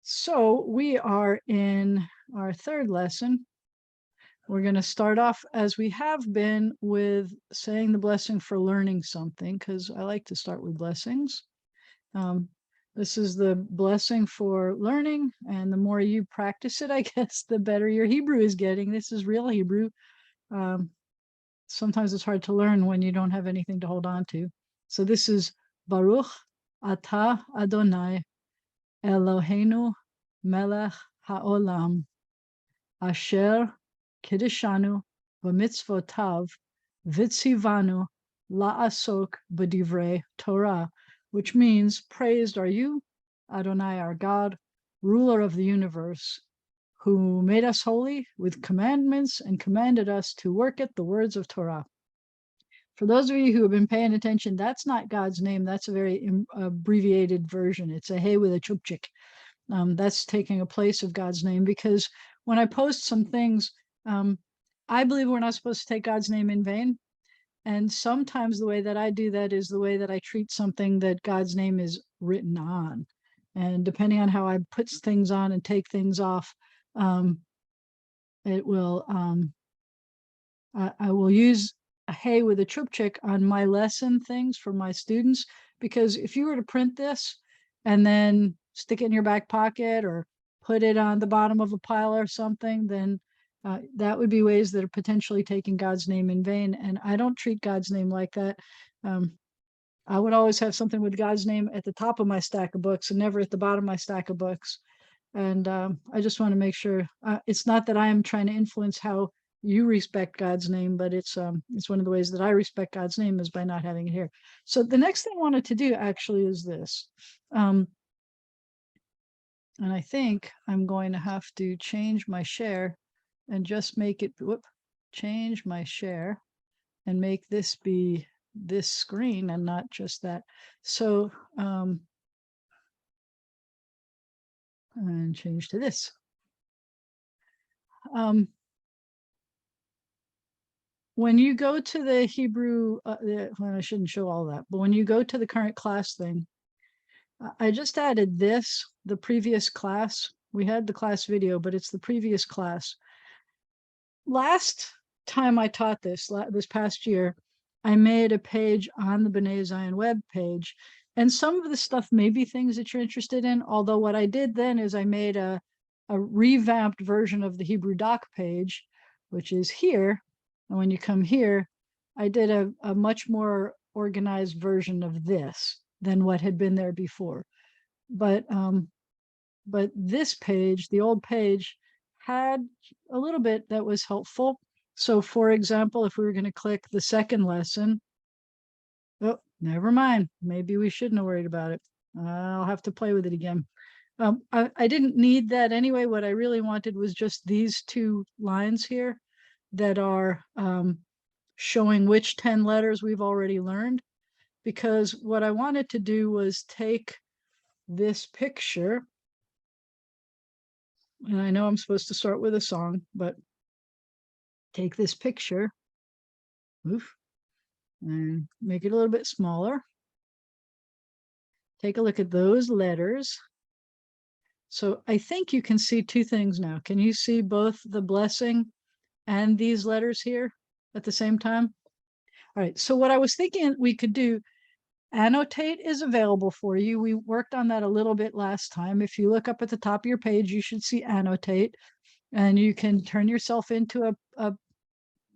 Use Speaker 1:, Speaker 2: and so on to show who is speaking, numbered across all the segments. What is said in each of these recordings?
Speaker 1: So we are in our third lesson. We're going to start off as we have been with saying the blessing for learning something, because I like to start with blessings. This is the blessing for learning, and the more you practice it, I guess, the better your Hebrew is getting. This is real Hebrew. Sometimes it's hard to learn when you don't have anything to hold on to. So this is Baruch Atah Adonai Eloheinu Melech Haolam Asher Kiddushanu B'mitzvotav Vitzivanu La'asok B'divrei Torah, which means, praised are you, Adonai our God, ruler of the universe, who made us holy with commandments and commanded us to work at the words of Torah. For those of you who have been paying attention, that's not God's name. That's a very abbreviated version. It's a hey with a chupchik. That's taking a place of God's name, because when I post some things, I believe we're not supposed to take God's name in vain. And sometimes the way that I do that is the way that I treat something that God's name is written on. And depending on how I put things on and take things off, it will, I will use a hey with a chupchik on my lesson things for my students, because if you were to print this and then stick it in your back pocket or put it on the bottom of a pile or something, then that would be ways that are potentially taking God's name in vain. And I don't treat God's name like that. I would always have something with God's name at the top of my stack of books and never at the bottom of my stack of books. And I just want to make sure it's not that I am trying to influence how you respect God's name, but it's one of the ways that I respect God's name is by not having it here. So the next thing I wanted to do actually is this. And I think I'm going to have to change my share and just make it, change my share and make this be this screen and not just that. So, and change to this. When you go to the Hebrew, well, I shouldn't show all that, but when you go to the current class thing, I just added this, the previous class. We had the class video, but it's the previous class. Last time I taught this past year, I made a page on the B'nai Zion web page, and some of the stuff may be things that you're interested in, although what I did then is I made a revamped version of the Hebrew doc page, which is here. And when you come here, I did a much more organized version of this than what had been there before. But this page, the old page, had a little bit that was helpful. So for example, if we were going to click the second lesson, oh, never mind. Maybe we shouldn't have worried about it. I'll have to play with it again. I didn't need that anyway. What I really wanted was just these two lines here that are showing which 10 letters we've already learned, because what I wanted to do was take this picture, and I know I'm supposed to start with a song, but take this picture, oof, and make it a little bit smaller. Take a look at those letters. So I think you can see two things now. Can you see both the blessing and these letters here at the same time? All right, so what I was thinking we could do, annotate is available for you. We worked on that a little bit last time. If you look up at the top of your page, you should see annotate, and you can turn yourself into a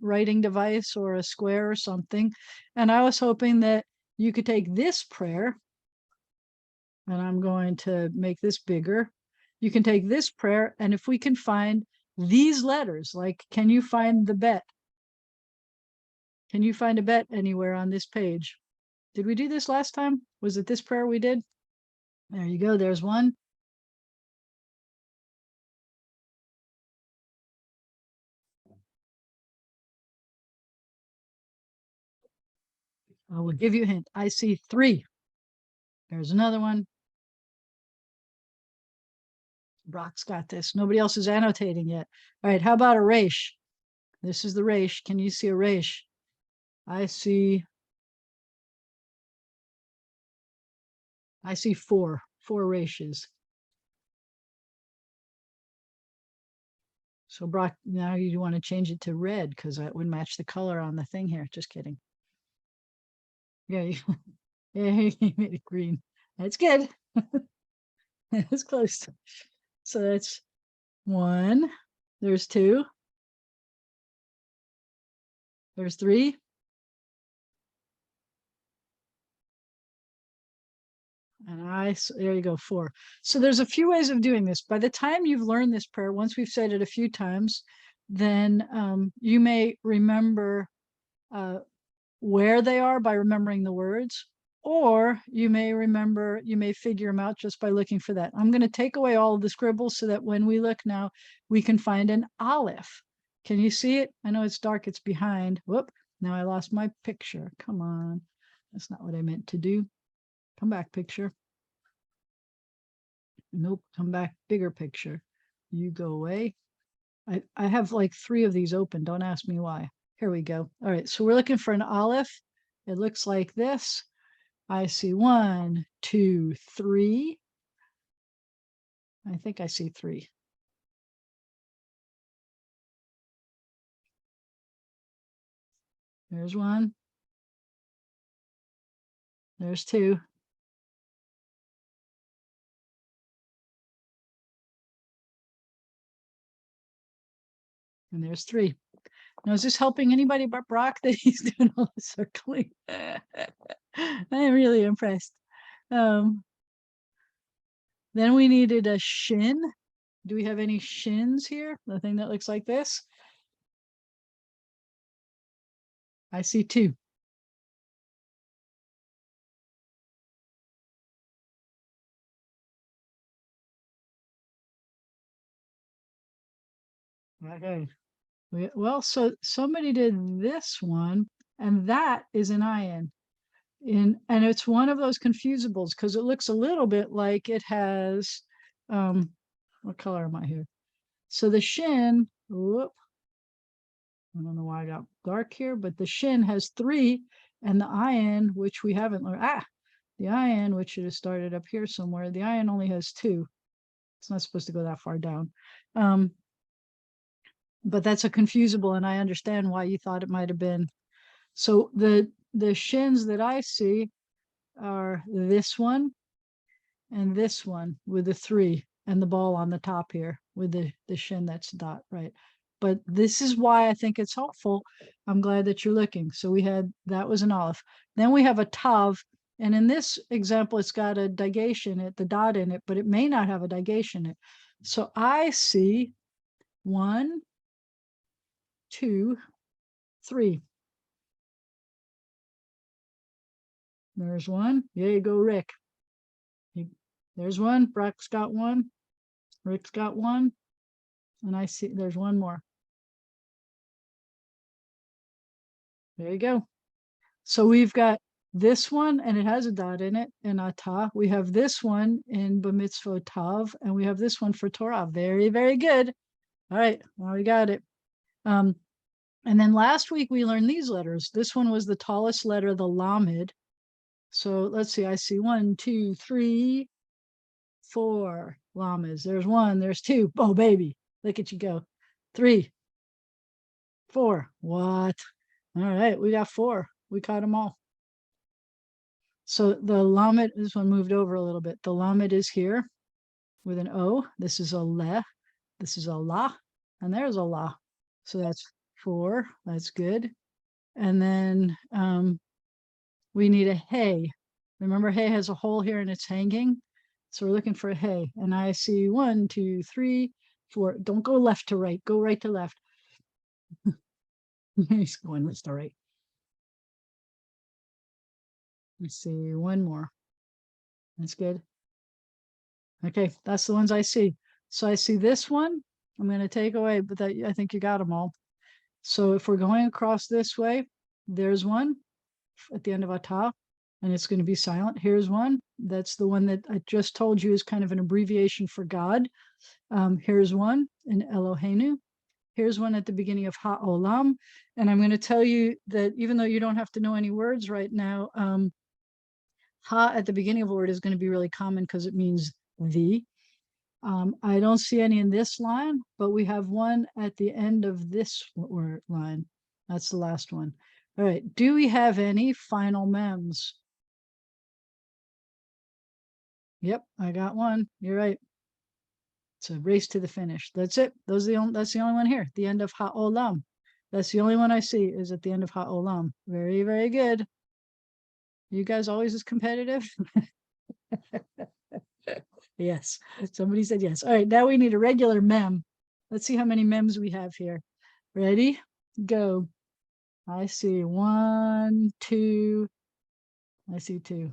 Speaker 1: writing device or a square or something. And I was hoping that you could take this prayer, and I'm going to make this bigger. You can take this prayer, and if we can find these letters, like, can you find the bet? Can you find a bet anywhere on this page? Did we do this last time? Was it this prayer we did? There you go. There's one. I will give you a hint. I see 3. There's another one. Brock's got this. Nobody else is annotating yet. All right, how about a resh? This is the resh. Can you see a resh? I see I see four ratios. So Brock, now you want to change it to red because that would match the color on the thing here. Just kidding. Yeah, yeah, you made it green. That's good. That's close. So that's one. There's two. There's three. And there you go, four. So there's a few ways of doing this. By the time you've learned this prayer, once we've said it a few times, then you may remember where they are by remembering the words, or you may figure them out just by looking for that. I'm going to take away all of the scribbles so that when we look now, we can find an aleph. Can you see it? I know it's dark, it's behind. Whoop, now I lost my picture. Come on. That's not what I meant to do. Come back, picture. Nope, come back, bigger picture. You go away. I have like three of these open. Don't ask me why. Here we go. All right, so we're looking for an aleph. It looks like this. I see one, two, three. I think I see three. There's one. There's two. And there's three. Now, is this helping anybody but Brock that he's doing all the circling? I'm really impressed. Then we needed a shin. Do we have any shins here? The thing that looks like this? I see two. Okay. Well, so somebody did this one, and that is an iron. And it's one of those confusables because it looks a little bit like it has what color am I here? So the shin, whoop, I don't know why I got dark here, but the shin has three, and the iron, which we haven't learned, the iron, which should have started up here somewhere, the iron only has two. It's not supposed to go that far down. But that's a confusable, and I understand why you thought it might have been. So the shins that I see are this one and this one with the three and the ball on the top here with the shin that's dot, right? But this is why I think it's helpful. I'm glad that you're looking. So we had, that was an aleph. Then we have a tav, and in this example, it's got a digation, the dot in it, but it may not have a digation in it. So I see one, two, three. There's one. There you go, Rick. There's one. Brock's got one. Rick's got one. And I see there's one more. There you go. So we've got this one, and it has a dot in it in Atah. We have this one in B'mitzvot Tav, and we have this one for Torah. Very, very good. All right, now we got it. And then last week we learned these letters. This one was the tallest letter, the Lamed. So let's see, I see one, two, three, four llamas. There's one, there's two. Oh, baby, look at you go. Three, four. What? All right, we got four. We caught them all. So the lamed, this one moved over a little bit. The lamed is here with an O. This is a le. This is a la. And there's a la. So that's four. That's good. And then we need a hey. Remember, hey has a hole here and it's hanging. So we're looking for a hey. And I see one, two, three, four. Don't go left to right. Go right to left. He's going left to right. Let's see, one more. That's good. Okay, that's the ones I see. So I see this one. I'm going to take away, but that, I think you got them all. So if we're going across this way, there's one at the end of Atah, and it's going to be silent. Here's one. That's the one that I just told you is kind of an abbreviation for God. Here's one in Eloheinu. Here's one at the beginning of Ha'olam. And I'm going to tell you that even though you don't have to know any words right now, Ha at the beginning of a word is going to be really common because it means the. I don't see any in this line, but we have one at the end of this word line. That's the last one. All right. Do we have any final mems? Yep, I got one. You're right. It's a race to the finish. That's it. That's the only one here. The end of ha'olam. That's the only one I see is at the end of ha'olam. Very, very good. You guys always as competitive? Yes. Somebody said yes. All right, now we need a regular mem. Let's see how many mems we have here. Ready? Go. I see 1, 2. I see 2.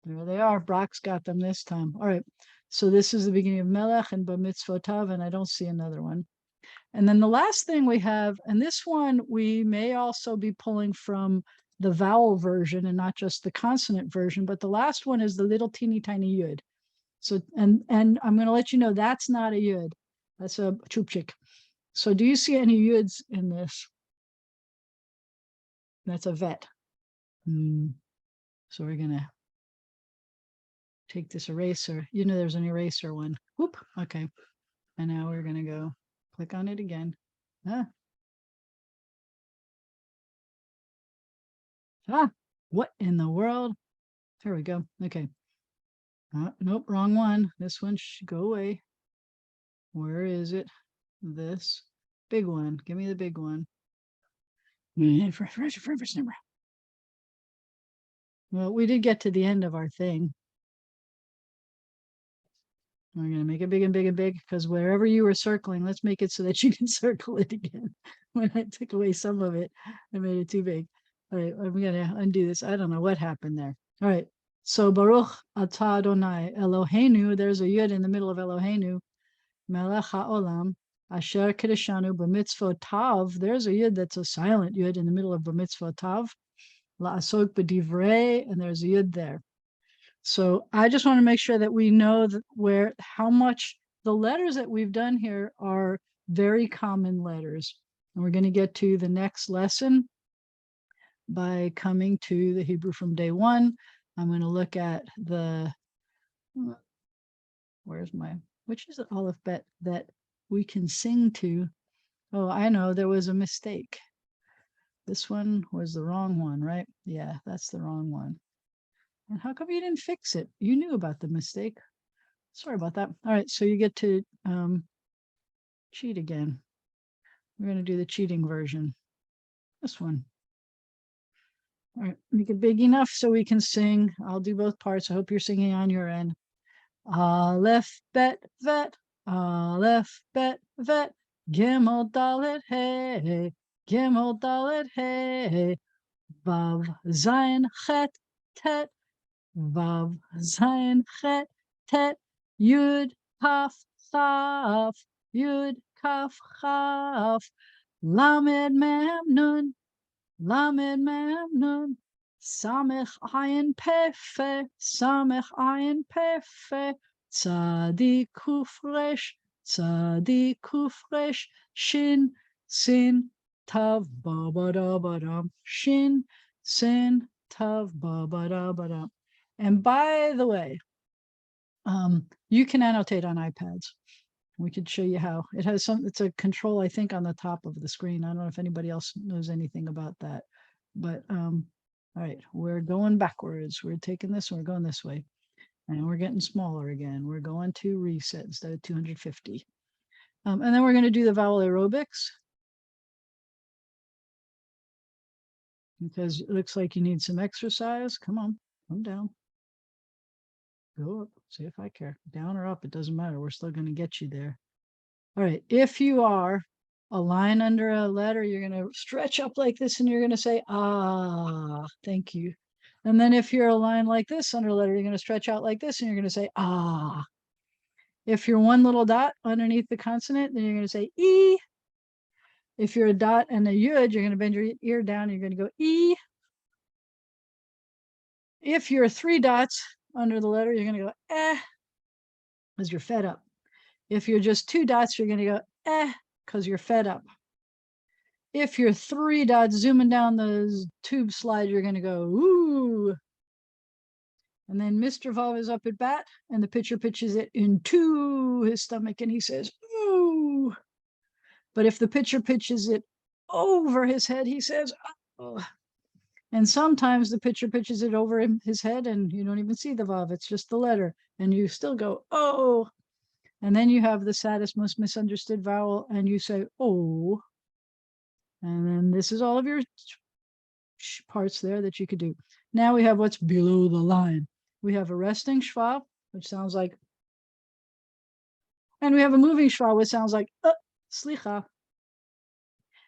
Speaker 1: There they are. Brock's got them this time. All right. So this is the beginning of Melech and B'mitzvotav, and I don't see another one. And then the last thing we have, and this one we may also be pulling from the vowel version and not just the consonant version, but the last one is the little teeny tiny yud. So, and I'm going to let you know that's not a yud. That's a chupchik. So do you see any yuds in this? That's a vet. So we're going to take this eraser. You know, there's an eraser one. Whoop. Okay. And now we're going to go click on it again. What in the world? There we go. Okay. Nope, wrong one. This one should go away. Where is it? This big one. Give me the big one. Well, we did get to the end of our thing. We're going to make it big and big and big because wherever you were circling, let's make it so that you can circle it again. When I took away some of it, I made it too big. All right, I'm going to undo this. I don't know what happened there. All right. So Baruch atah Adonai Eloheinu, there's a yud in the middle of Eloheinu, Melech haolam, Asher Kedeshanu b'mitzvotav, there's a yud that's a silent yud in the middle of b'mitzvotav, La'asok b'divrei, and there's a yud there. So I just want to make sure that we know that how much the letters that we've done here are very common letters. And we're going to get to the next lesson by coming to the Hebrew from day one. I'm going to look at which is the Aleph Bet that we can sing to. Oh, I know, there was a mistake. This one was the wrong one, right? Yeah, that's the wrong one. And how come you didn't fix it? You knew about the mistake. Sorry about that. All right, so you get to cheat again. We're going to do the cheating version. This one. All right, make it big enough so we can sing. I'll do both parts. I hope you're singing on your end. Aleph, bet, vet. Aleph, bet, vet. Gimel, dalet, hey. Gimel, dalet, hey. Vav, zayin, chet, tet. Vav, zayin, chet, tet. Yud, kaf, chaf. Yud, kaf, chaf. Lamed, mem, nun. Lamed, mem, nun. Samech, ayin, pefe. Samech, ayin, pefe. Tzadi, kufresh. Tzadi, kufresh. Shin, sin, tav, ba, ba, da, ba, da. Shin, sin, tav, ba, ba, da, ba, da. And by the way, you can annotate on iPads. We could show you how. It's a control, I think, on the top of the screen. I don't know if anybody else knows anything about that. But all right, we're going backwards. We're taking this, we're going this way. And we're getting smaller again. We're going to reset instead of 250. And then we're going to do the vowel aerobics. Because it looks like you need some exercise. Come on, come down. Go up, see if I care. Down or up, it doesn't matter. We're still going to get you there. All right, if you are a line under a letter, you're going to stretch up like this and you're going to say, ah, thank you. And then if you're a line like this under a letter, you're going to stretch out like this and you're going to say, ah. If you're one little dot underneath the consonant, then you're going to say, e. If you're a dot and a yud, you're going to bend your ear down and you're going to go, e. If you're 3 dots under the letter, you're going to go, eh, because you're fed up. If you're just 2 dots, you're going to go, eh, because you're fed up. If you're 3 dots zooming down the tube slide, you're going to go, ooh. And then Mr. Vav is up at bat, and the pitcher pitches it into his stomach, and he says, ooh. But if the pitcher pitches it over his head, he says, oh. And sometimes the pitcher pitches it over his head, and you don't even see the Vav. It's just the letter, and you still go, oh. And then you have the saddest, most misunderstood vowel, and you say, oh. And then this is all of your parts there that you could do. Now we have what's below the line. We have a resting schwa, which sounds like, and we have a moving schwa, which sounds like, slicha.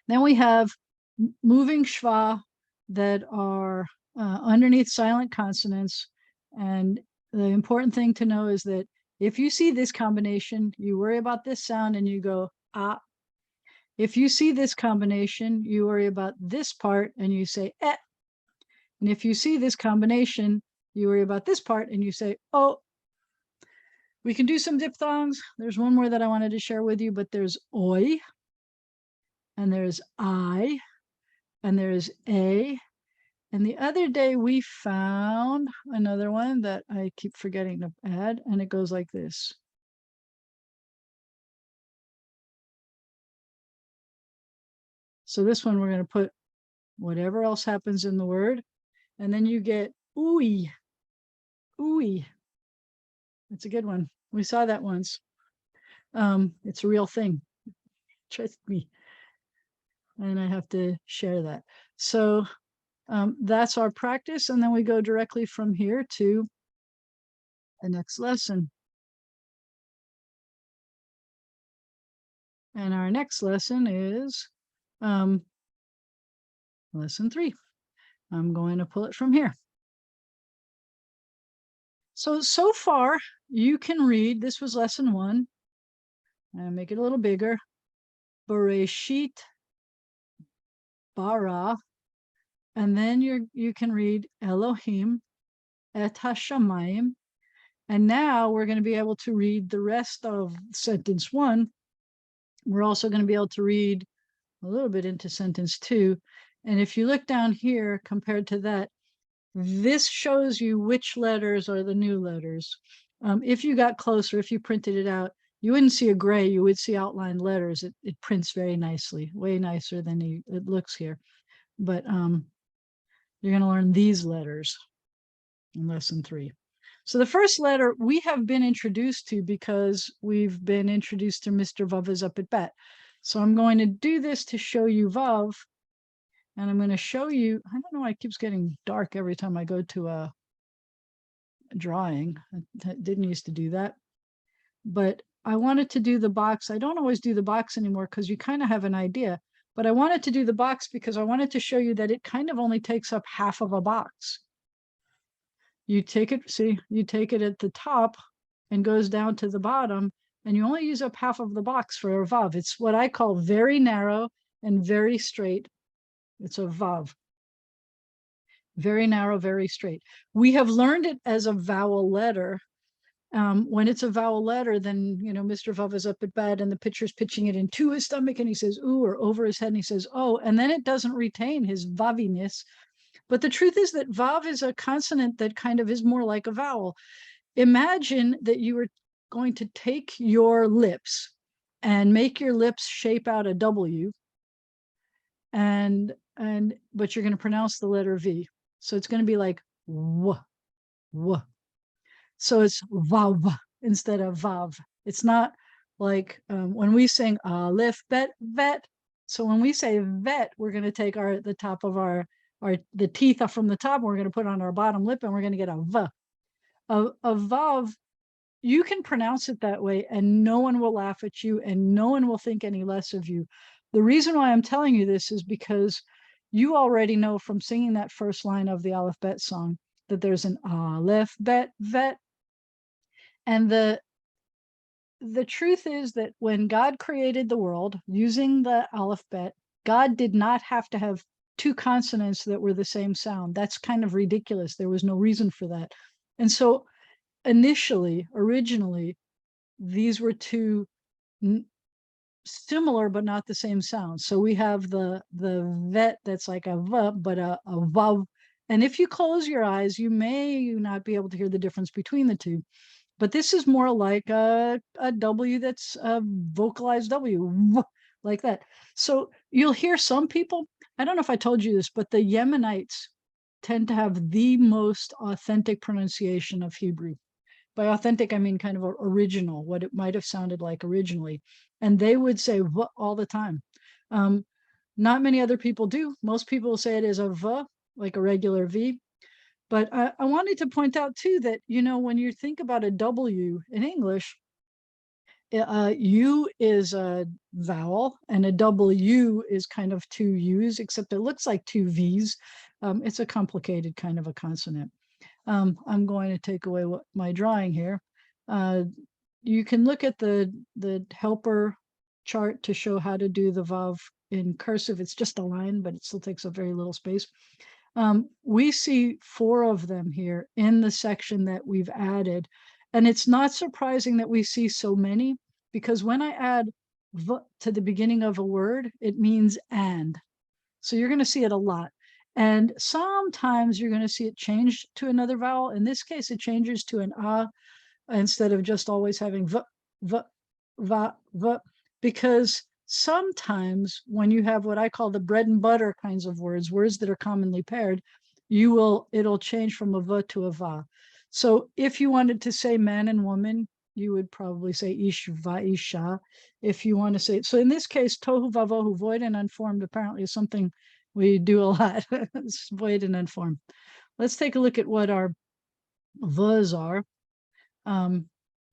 Speaker 1: Then we have moving schwa that are underneath silent consonants. And the important thing to know is that if you see this combination, you worry about this sound and you go, ah. If you see this combination, you worry about this part and you say, eh. And if you see this combination, you worry about this part and you say, oh. We can do some diphthongs. There's one more that I wanted to share with you, but there's oi, and there's I, and there's a. And the other day we found another one that I keep forgetting to add, and it goes like this. So this one we're going to put whatever else happens in the word, and then you get ooey, ooey. That's a good one. We saw that once. It's a real thing. Trust me. And I have to share that. So that's our practice. And then we go directly from here to the next lesson. And our next lesson is lesson 3. I'm going to pull it from here. So far, you can read, this was lesson 1. I'll make it a little bigger. Bereshit bara. And then you can read Elohim et hashamayim. And now we're going to be able to read the rest of sentence 1. We're also going to be able to read a little bit into sentence 2. And if you look down here compared to that, this shows you which letters are the new letters. If you got closer, if you printed it out, you wouldn't see a gray, you would see outlined letters. It prints very nicely, way nicer than it looks here. But you're going to learn these letters in lesson 3. So the first letter we have been introduced to because we've been introduced to Mr. Vav is up at bat. So I'm going to do this to show you Vav. And I'm going to show you, I don't know why it keeps getting dark every time I go to a drawing. I didn't used to do that. But I wanted to do the box. I don't always do the box anymore because you kind of have an idea. But I wanted to do the box because I wanted to show you that it kind of only takes up half of a box. You take it, see, you take it at the top and goes down to the bottom, and you only use up half of the box for a Vav. It's what I call very narrow and very straight. It's a Vav. Very narrow, very straight. We have learned it as a vowel letter. When it's a vowel letter, then, Mr. Vav is up at bat and the pitcher's pitching it into his stomach and he says, ooh, or over his head and he says, oh, and then it doesn't retain his vaviness. But the truth is that Vav is a consonant that kind of is more like a vowel. Imagine that you were going to take your lips and make your lips shape out a W, but you're going to pronounce the letter V. So it's going to be like w, w. So it's vav instead of vav. It's not like when we sing aleph, bet, vet. So when we say vet, we're going to take the top of the teeth are from the top, and we're going to put on our bottom lip, and we're going to get a v. A vav, you can pronounce it that way, and no one will laugh at you, and no one will think any less of you. The reason why I'm telling you this is because you already know from singing that first line of the Aleph Bet song that there's an Aleph Bet Vet. And the truth is that when God created the world using the Aleph Bet, God did not have to have 2 consonants that were the same sound. That's kind of ridiculous. There was no reason for that. And so originally, these were 2 similar but not the same sound. So we have the vet that's like a v, but a vav And if you close your eyes, you may not be able to hear the difference between the two. But this is more like a W that's a vocalized W, like that. So you'll hear some people, I don't know if I told you this, but the Yemenites tend to have the most authentic pronunciation of Hebrew. By authentic, I mean kind of original, what it might have sounded like originally. And they would say v all the time. Not many other people do. Most people say it as a v, like a regular V. But I wanted to point out too that, when you think about a W in English, U is a vowel and a W is kind of two U's, except it looks like two V's. It's a complicated kind of a consonant. I'm going to take away my drawing here. You can look at the helper chart to show how to do the Vav in cursive. It's just a line, but it still takes up very little space. We see 4 of them here in the section that we've added. And it's not surprising that we see so many, because when I add v to the beginning of a word, it means and. So you're going to see it a lot. And sometimes you're going to see it change to another vowel. In this case, it changes to an a instead of just always having v, v, va, v, because sometimes when you have what I call the bread and butter kinds of words that are commonly paired, it'll change from a v to a va. So if you wanted to say man and woman, you would probably say ish va isha. If you want to say, so in this case, tohu vavohu, void and unformed, apparently is something we do a lot. It's void and unformed. Let's take a look at what our v's are.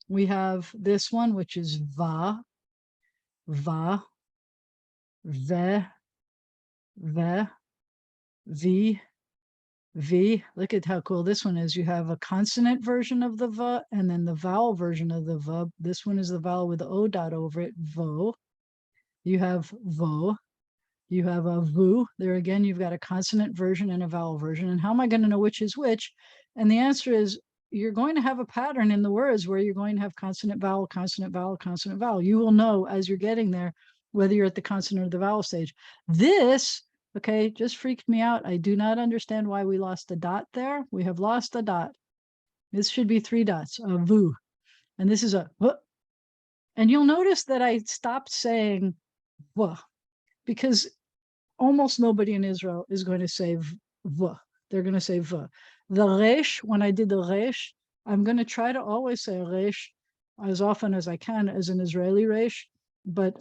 Speaker 1: We have this one, which is va, va, ve, ve, v, v. Look at how cool this one is. You have a consonant version of the v and then the vowel version of the v. This one is the vowel with the o dot over it, vo. You have vo. You have a vu. There again, you've got a consonant version and a vowel version. And how am I going to know which is which? And the answer is, you're going to have a pattern in the words where you're going to have consonant, vowel, consonant, vowel, consonant, vowel. You will know as you're getting there whether you're at the consonant or the vowel stage. This, okay, just freaked me out. I do not understand why we lost a dot there. We have lost a dot. This should be 3 dots, a vu. And this is a v. And you'll notice that I stopped saying v, because almost nobody in Israel is going to say v. They're going to say v. The resh, when I did the resh, I'm going to try to always say resh as often as I can as an Israeli resh, but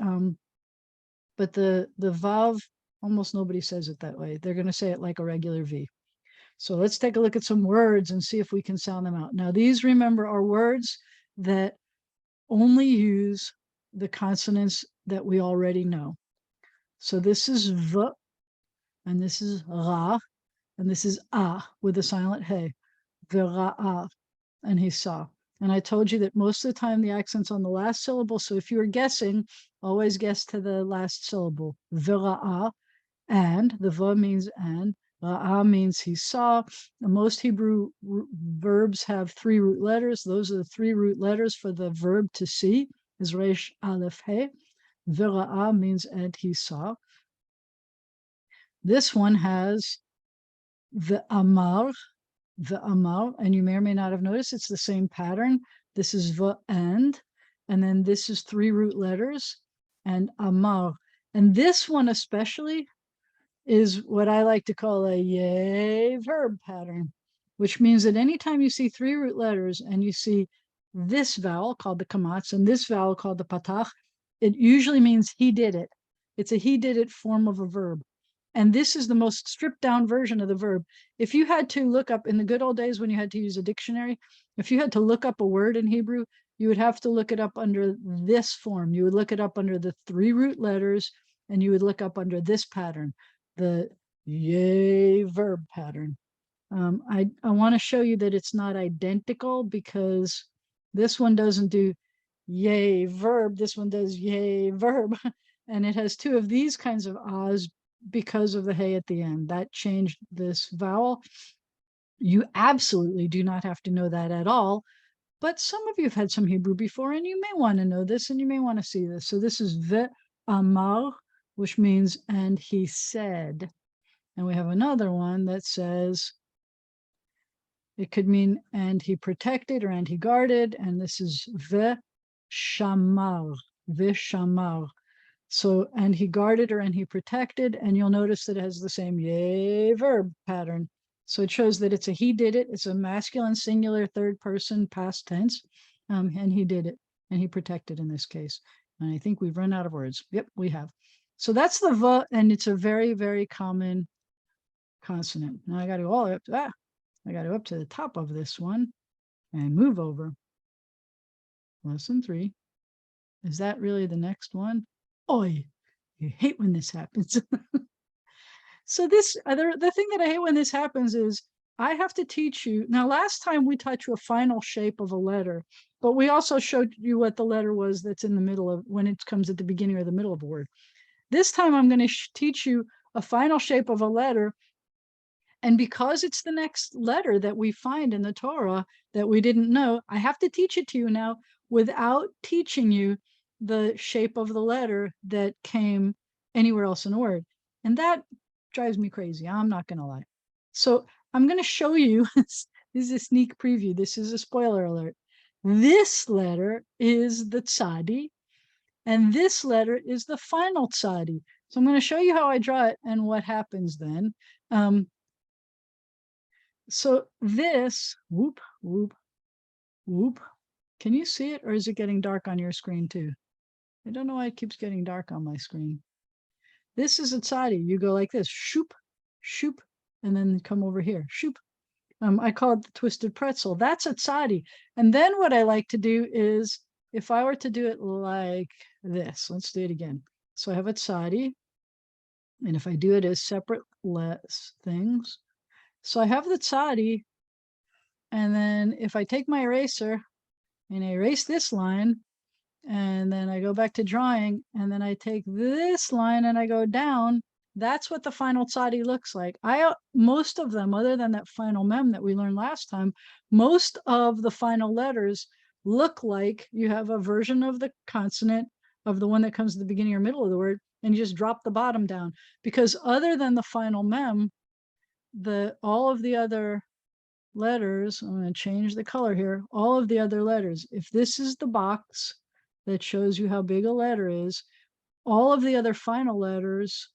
Speaker 1: the vav, almost nobody says it that way. They're going to say it like a regular V. So let's take a look at some words and see if we can sound them out. Now, these, remember, are words that only use the consonants that we already know. So this is v, and this is ra, and this is a with a silent hey, v'ra'a, and he saw. And I told you that most of the time the accent's on the last syllable. So if you were guessing, always guess to the last syllable. V'ra'a, and the v means and, ra'a means he saw. Most Hebrew verbs have 3 root letters. Those are the 3 root letters for the verb to see, is resh, aleph, he. V'ra'a means and he saw. This one has the amar, and you may or may not have noticed it's the same pattern. This is v and then this is 3 root letters and amar. And this one especially is what I like to call a yay verb pattern, which means that anytime you see 3 root letters and you see this vowel called the kamatz and this vowel called the patach, it usually means he did it. It's a he did it form of a verb. And this is the most stripped down version of the verb. If you had to look up in the good old days when you had to use a dictionary, if you had to look up a word in Hebrew, you would have to look it up under this form. You would look it up under the 3 root letters and you would look up under this pattern, the yay verb pattern. I want to show you that it's not identical because this one doesn't do yay verb. This one does yay verb. And it has 2 of these kinds of ahs because of the hey at the end. That changed this vowel. You absolutely do not have to know that at all, but some of you have had some Hebrew before and you may want to know this and you may want to see this. So this is ve amar, which means and he said. And we have another one that says It could mean and he protected or and he guarded, and this is shamar, shamar. So, and he guarded or and he protected, and you'll notice that it has the same yay verb pattern. So it shows that it's a he did it. It's a masculine singular third person past tense, and he did it, and he protected in this case. And I think we've run out of words. Yep, we have. So that's the v, and it's a very, very common consonant. Now I got to go all the way up to that. I got to go up to the top of this one and move over. Lesson 3. Is that really the next one? Oi, you hate when this happens. So this, the thing that I hate when this happens is I have to teach you. Now, last time we taught you a final shape of a letter, but we also showed you what the letter was that's in the middle of, when it comes at the beginning or the middle of a word. This time I'm going to teach you a final shape of a letter. And because it's the next letter that we find in the Torah that we didn't know, I have to teach it to you now without teaching you the shape of the letter that came anywhere else in the word. And that drives me crazy. I'm not going to lie. So I'm going to show you, this is a sneak preview. This is a spoiler alert. This letter is the tzadi, and this letter is the final tzadi. So I'm going to show you how I draw it and what happens then. So this, whoop, whoop, whoop. Can you see it, or is it getting dark on your screen too? I don't know why it keeps getting dark on my screen. This is a tzadi. You go like this, shoop, shoop, and then come over here, shoop. I call it the twisted pretzel. That's a tzadi. And then what I like to do is, if I were to do it like this, let's do it again. So I have a tzadi, and if I do it as separate things, so I have the tzadi, and then if I take my eraser and I erase this line, and then I go back to drawing, and then I take this line and I go down, that's what the final tzadi looks like. Most of them, other than that final mem that we learned last time, most of the final letters look like you have a version of the consonant of the one that comes at the beginning or middle of the word, and you just drop the bottom down. Because other than the final mem, all of the other letters, I'm going to change the color here, all of the other letters, if this is the box that shows you how big a letter is, all of the other final letters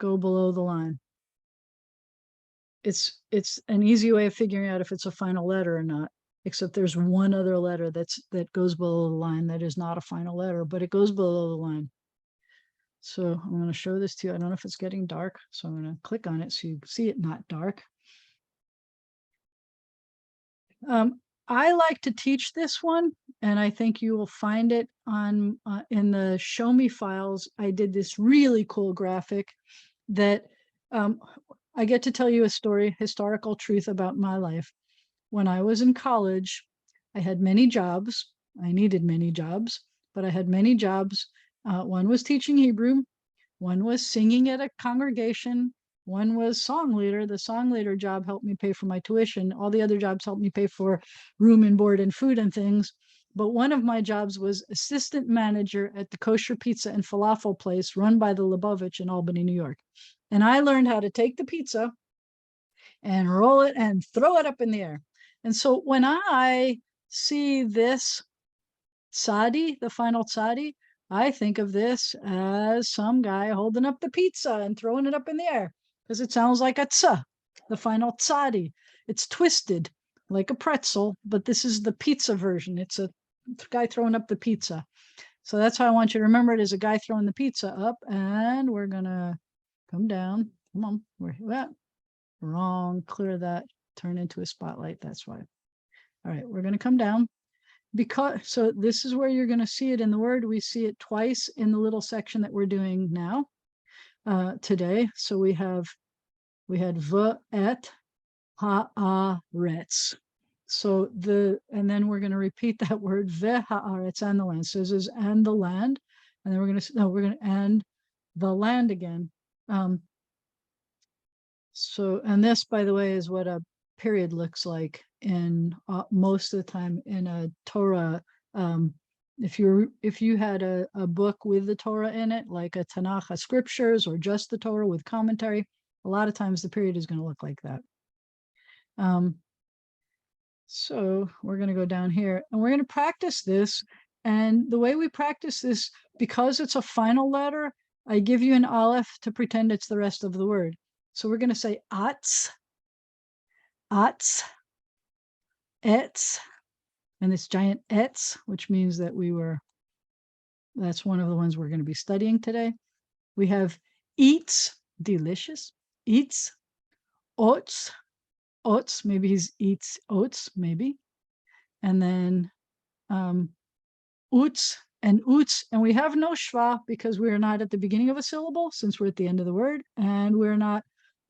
Speaker 1: go below the line. It's an easy way of figuring out if it's a final letter or not, except there's one other letter that goes below the line that is not a final letter, but it goes below the line. So I'm going to show this to you. I don't know if it's getting dark, so I'm going to click on it so you see it not dark. I like to teach this one, and I think you will find it on in the Show Me files. I did this really cool graphic that I get to tell you a story, historical truth about my life. When I was in college, I had many jobs. I needed many jobs, but I had many jobs. One was teaching Hebrew. One was singing at a congregation. One was song leader. The song leader job helped me pay for my tuition. All the other jobs helped me pay for room and board and food and things. But one of my jobs was assistant manager at the kosher pizza and falafel place run by the Lubavitch in Albany, New York. And I learned how to take the pizza and roll it and throw it up in the air. And so when I see this tzadi, the final tzadi, I think of this as some guy holding up the pizza and throwing it up in the air, because it sounds like a tza, the final tzadi. It's twisted like a pretzel, but this is the pizza version. It's a guy throwing up the pizza. So that's how I want you to remember it, as a guy throwing the pizza up. And we're going to come down. Come on. Where that? Wrong. Clear that. Turn into a spotlight. That's why. All right. We're going to come down. So this is where you're going to see it in the word. We see it twice in the little section that we're doing now today. So we had v'et haaretz. So and then we're going to repeat that word v'haaretz, and the land. So this is and the land, and then we're going to and the land again. So, and this, by the way, is what a period looks like in most of the time in a Torah. If you had a book with the Torah in it, like a Tanakh, a scriptures, or just the Torah with commentary, a lot of times the period is going to look like that. So we're going to go down here and we're going to practice this. And the way we practice this, because it's a final letter, I give you an aleph to pretend it's the rest of the word. So we're going to say ats, ats, ets, and this giant ets, which means that that's one of the ones we're going to be studying today. We have eats, delicious, eats, oats, oats, maybe he eats oats, maybe. And then uts and uts, and we have no schwa because we're not at the beginning of a syllable since we're at the end of the word, and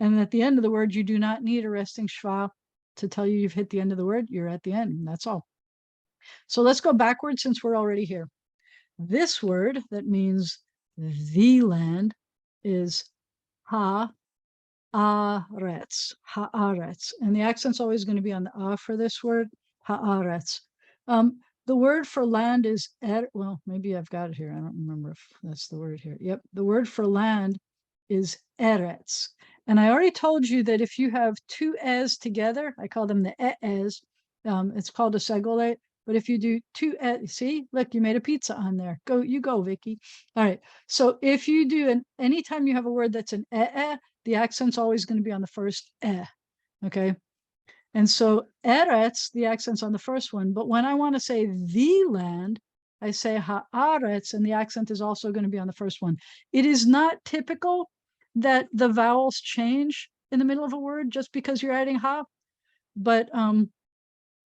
Speaker 1: at the end of the word, you do not need a resting schwa to tell you you've hit the end of the word. You're at the end, and that's all. So let's go backwards since we're already here. This word that means the land is ha haaretz, haaretz, and the accent's always going to be on the ah for this word, haaretz. The word for land is well, maybe I've got it here. I don't remember if that's the word here. Yep, the word for land is eretz. And I already told you that if you have two es together, I call them the es. It's called a segolate. But if you do two, see, look, you made a pizza on there. You go, Vicky. All right. So if you do anytime you have a word that's an the accent's always going to be on the first okay? And so eretz, the accent's on the first one, but when I want to say the land, I say haaretz, and the accent is also going to be on the first one. It is not typical that the vowels change in the middle of a word just because you're adding ha, but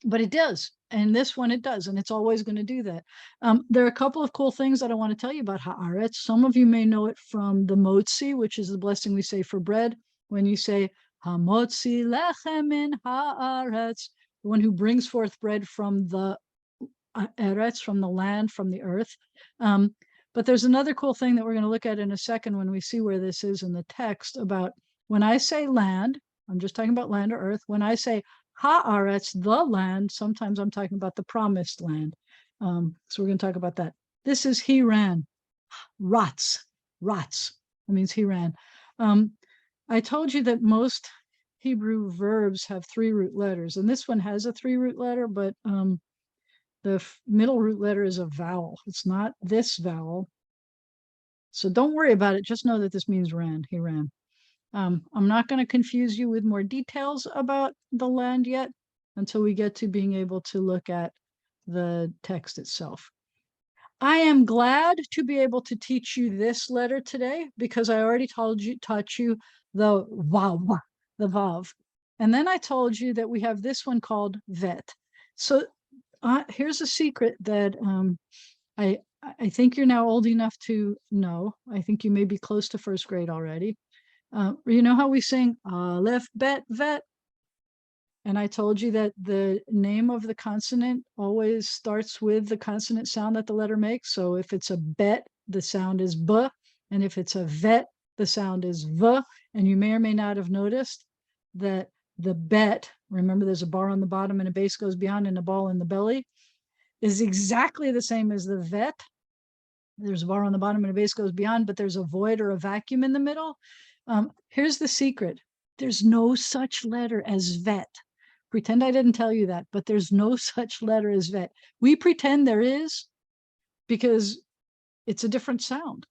Speaker 1: it does. And this one it does, and it's always going to do that. There are a couple of cool things that I want to tell you about haaretz. Some of you may know it from the motzi, which is the blessing we say for bread. When you say hamotzi lechem min haaretz, the one who brings forth bread from the eretz, from the land, from the earth. But there's another cool thing that we're going to look at in a second when we see where this is in the text about when I say land, I'm just talking about land or earth. When I say haaretz, the land, sometimes I'm talking about the promised land. So we're going to talk about that. This is he ran, rats, rats. That means he ran. I told you that most Hebrew verbs have 3 root letters, and this one has a 3 root letter, but the middle root letter is a vowel. It's not this vowel. So don't worry about it. Just know that this means ran, he ran. I'm not going to confuse you with more details about the land yet until we get to being able to look at the text itself. I am glad to be able to teach you this letter today because I already taught you the vav, the vav. And then I told you that we have this one called vet. So here's a secret that I think you're now old enough to know. I think you may be close to first grade already. You know how we sing aleph bet vet? And I told you that the name of the consonant always starts with the consonant sound that the letter makes. So if it's a bet, the sound is b, and if it's a vet, the sound is v. And you may or may not have noticed that the bet, remember there's a bar on the bottom and a base goes beyond and a ball in the belly, is exactly the same as the vet. There's a bar on the bottom and a base goes beyond, but there's a void or a vacuum in the middle. Here's the secret. There's no such letter as vet. Pretend I didn't tell you that, but there's no such letter as vet. We pretend there is because it's a different sound.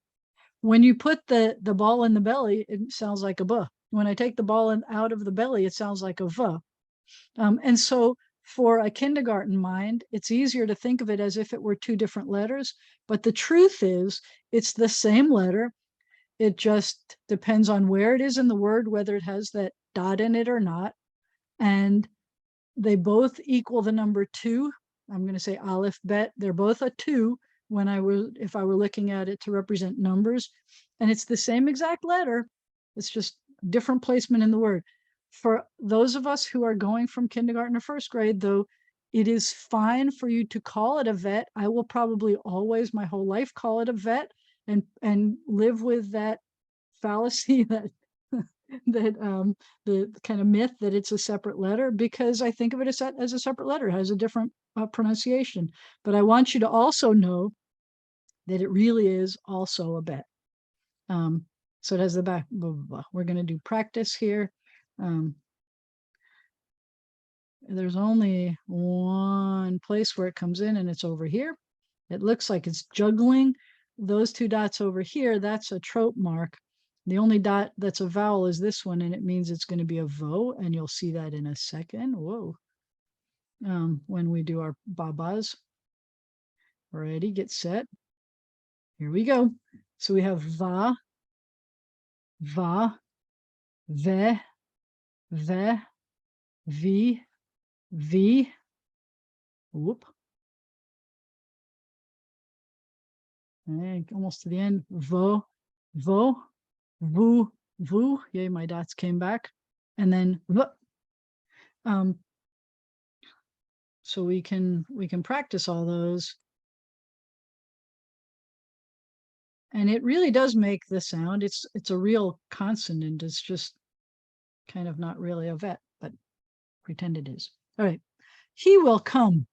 Speaker 1: When you put the ball in the belly, it sounds like a b. When I take the ball out of the belly, it sounds like a v. And so for a kindergarten mind, it's easier to think of it as if it were 2 different letters. But the truth is, it's the same letter. It just depends on where it is in the word, whether it has that dot in it or not. And they both equal the number 2. I'm going to say aleph bet. They're both a 2 if I were looking at it to represent numbers. And it's the same exact letter. It's just different placement in the word. For those of us who are going from kindergarten to first grade, though, it is fine for you to call it a vet. I will probably always, my whole life, call it a vet and live with that fallacy that the kind of myth that it's a separate letter, because I think of it as a separate letter. It has a different pronunciation. But I want you to also know that it really is also a bet. So it has the back, blah, blah, blah. We're going to do practice here. there's only one place where it comes in, and it's over here. It looks like it's juggling. Those two dots over here, that's a trope mark. The only dot that's a vowel is this one, and it means it's going to be a vo, and you'll see that in a second. Whoa. When we do our babas. Ready, get set. Here we go. So we have va, va, ve, ve, vi, vi. Whoop. And almost to the end. Vo, vo, vu, vu. Yay, my dots came back. And then v. So we can practice all those. And it really does make the sound. It's a real consonant. It's just kind of not really a vet, but pretend it is. All right. He will come.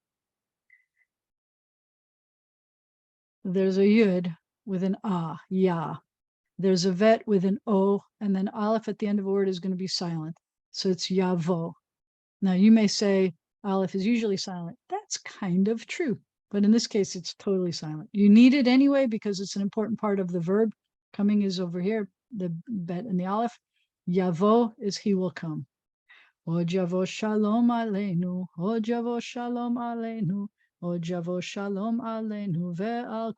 Speaker 1: There's a yud with an ah, ya. There's a vet with an o, and then aleph at the end of a word is going to be silent. So it's yavo. Now you may say aleph is usually silent. That's kind of true, but in this case, it's totally silent. You need it anyway because it's an important part of the verb. Coming is over here, the bet and the aleph. Yavo is he will come. Od yavo shalom aleinu, od yavo shalom aleinu, od yavo shalom aleinu ve'al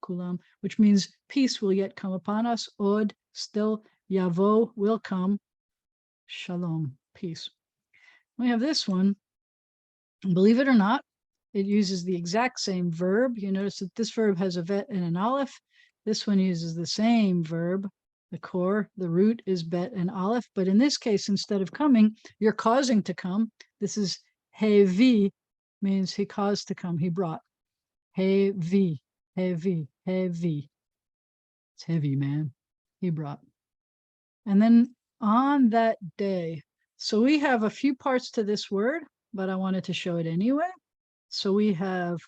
Speaker 1: kulam, which means peace will yet come upon us. Od, still, yavo, will come. Shalom, peace. We have this one. Believe it or not, it uses the exact same verb. You notice that this verb has a vet and an aleph. This one uses the same verb. The core, the root is bet and aleph. But in this case, instead of coming, you're causing to come. This is hevi, means he caused to come. He brought. Hevi, hevi, hevi. It's heavy, man. He brought. And then on that day. So we have a few parts to this word, but I wanted to show it anyway. So we have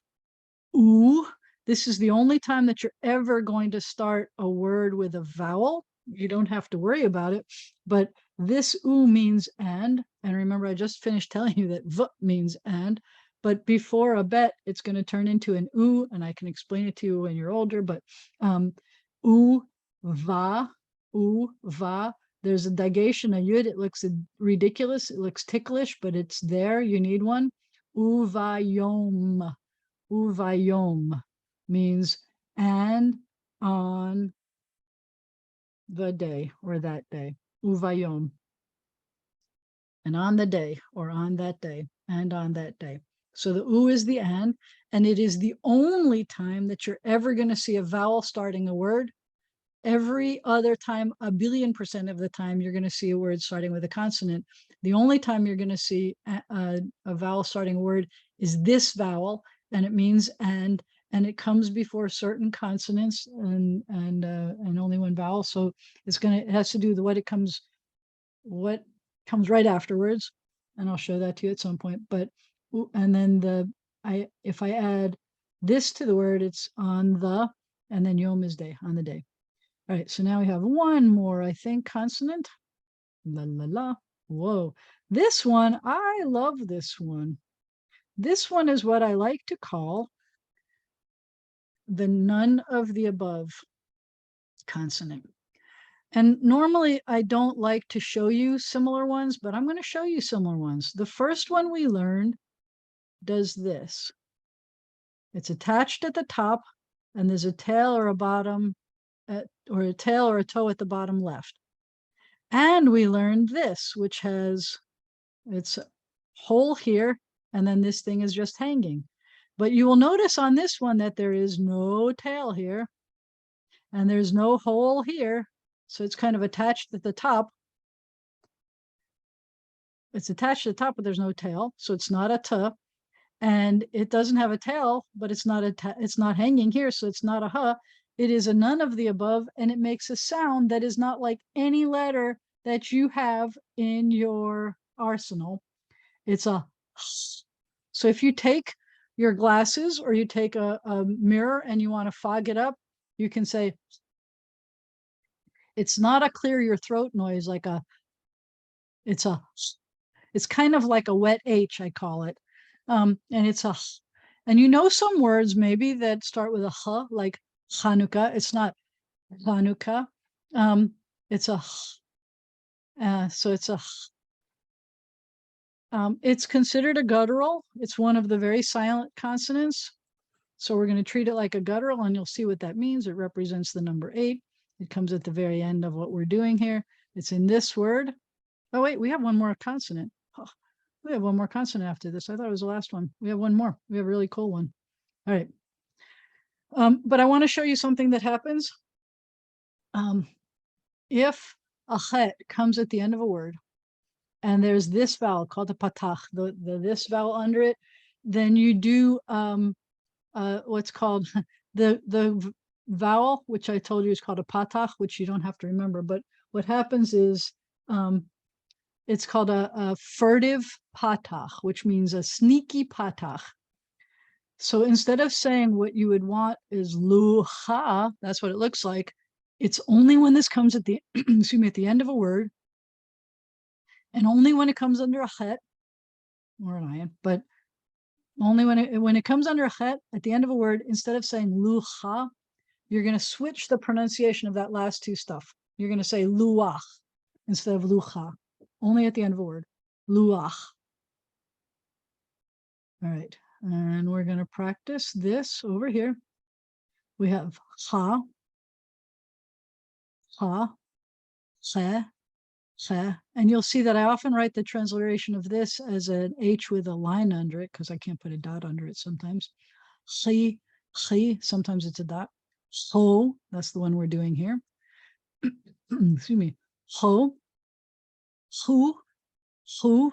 Speaker 1: oo. This is the only time that you're ever going to start a word with a vowel. You don't have to worry about it, but this oo means and. And remember, I just finished telling you that v means and, but before a bet, it's going to turn into an oo, and I can explain it to you when you're older, but oo, va, oo, va. There's a digation, a yud. It looks ridiculous. It looks ticklish, but it's there. You need one. Uvayom. Uvayom means and on the day or that day. Uvayom. And on the day or on that day and on that day. So the u is the and it is the only time that you're ever going to see a vowel starting a word. Every other time, 1,000,000,000% of the time, you're going to see a word starting with a consonant. The only time you're going to see a vowel starting a word is this vowel, and it means and it comes before certain consonants and only one vowel. So it has to do with what comes right afterwards, and I'll show that to you at some point. But and then if I add this to the word, it's on the, and then yom is day, on the day. All right, so now we have one more, I think, consonant. La la la. Whoa. This one, I love this one. This one is what I like to call the none of the above consonant. And normally I don't like to show you similar ones, but I'm going to show you similar ones. The first one we learned does this. It's attached at the top, and there's a tail or a bottom or a tail or a toe at the bottom left. And we learned this, which has its hole here, and then this thing is just hanging. But you will notice on this one that there is no tail here, and there's no hole here. So it's kind of attached at the top. It's attached to the top, but there's no tail. So it's not a t. And it doesn't have a tail, but it's not hanging here, so it's not a h. It is a none of the above, and it makes a sound that is not like any letter that you have in your arsenal. It's a. So if you take your glasses or you take a mirror and you want to fog it up, you can say, it's not a clear your throat noise like a, it's a, It's kind of like a wet H, I call it. And it's a, and you know some words maybe that start with a H, like Hanukkah. It's not Hanukkah. It's a, so it's a, it's considered a guttural. It's one of the very silent consonants. So we're going to treat it like a guttural, and you'll see what that means. It represents the number 8. It comes at the very end of what we're doing here. It's in this word. Oh, wait, we have one more consonant. Oh, we have one more consonant after this. I thought it was the last one. We have one more. We have a really cool one. All right. But I want to show you something that happens. If a chet comes at the end of a word, and there's this vowel called the patach, the this vowel under it, then you do what's called the vowel, which I told you is called a patach, which you don't have to remember. But what happens is it's called a furtive patach, which means a sneaky patach. So instead of saying what you would want is luha, that's what it looks like. It's only when this comes at the excuse me, at the end of a word, and only when it comes under a chet or an ayin, but only when it comes under a chet at the end of a word, instead of saying luha, you're going to switch the pronunciation of that last two stuff. You're going to say luach instead of lucha, only at the end of a word, luach. All right, and we're going to practice this over here. We have ha, che, and you'll see that I often write the transliteration of this as an H with a line under it because I can't put a dot under it sometimes. Chi, sometimes it's a dot. Ho, that's the one we're doing here. Excuse me. Ho, hu,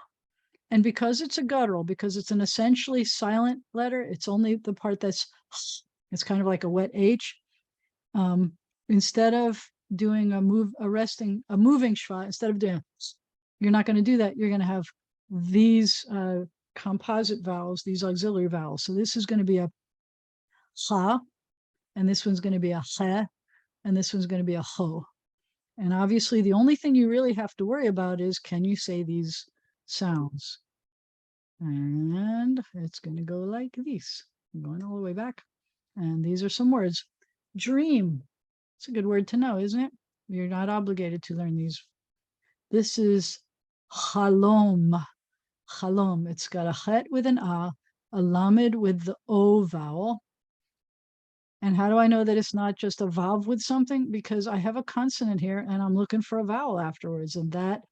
Speaker 1: and because it's a guttural, because it's an essentially silent letter, it's only the part that's, it's kind of like a wet H. Instead of doing a moving shva, instead of doing, you're not going to do that. You're going to have these composite vowels, these auxiliary vowels. So this is going to be a ha, and this one's going to be a he, and this one's going to be a ho. And obviously the only thing you really have to worry about is, can you say these sounds? And it's going to go like this. I'm going all the way back. And these are some words. Dream. It's a good word to know, isn't it? You're not obligated to learn these. This is halom. Halom. It's got a chet with an a lamed with the o vowel. And how do I know that it's not just a vav with something? Because I have a consonant here and I'm looking for a vowel afterwards. And that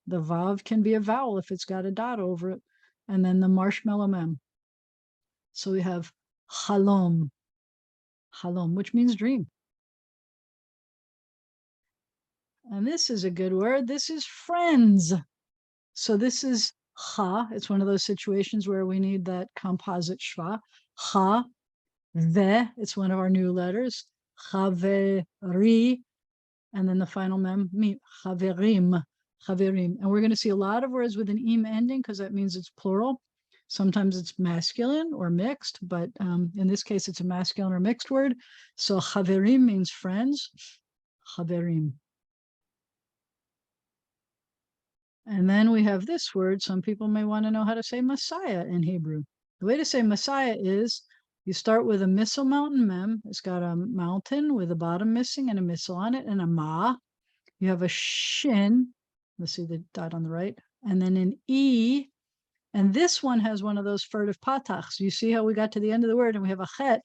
Speaker 1: the vav can be a vowel if it's got a dot over it. And then the marshmallow mem. So we have halom, which means dream. And this is a good word. This is friends. So this is ha. It's one of those situations where we need that composite shva. Ha, ve. It's one of our new letters. Chaveri. And then the final mem, mi, chaverim. And we're going to see a lot of words with an im ending because that means it's plural. Sometimes it's masculine or mixed, but in this case, it's a masculine or mixed word. So chaverim means friends. Chaverim. And then we have this word. Some people may want to know how to say Messiah in Hebrew. The way to say Messiah is you start with a missile mountain mem. It's got a mountain with a bottom missing and a missile on it and a ma. You have a shin. Let's see the dot on the right. And then an e. And this one has one of those furtive patachs. You see how we got to the end of the word and we have a chet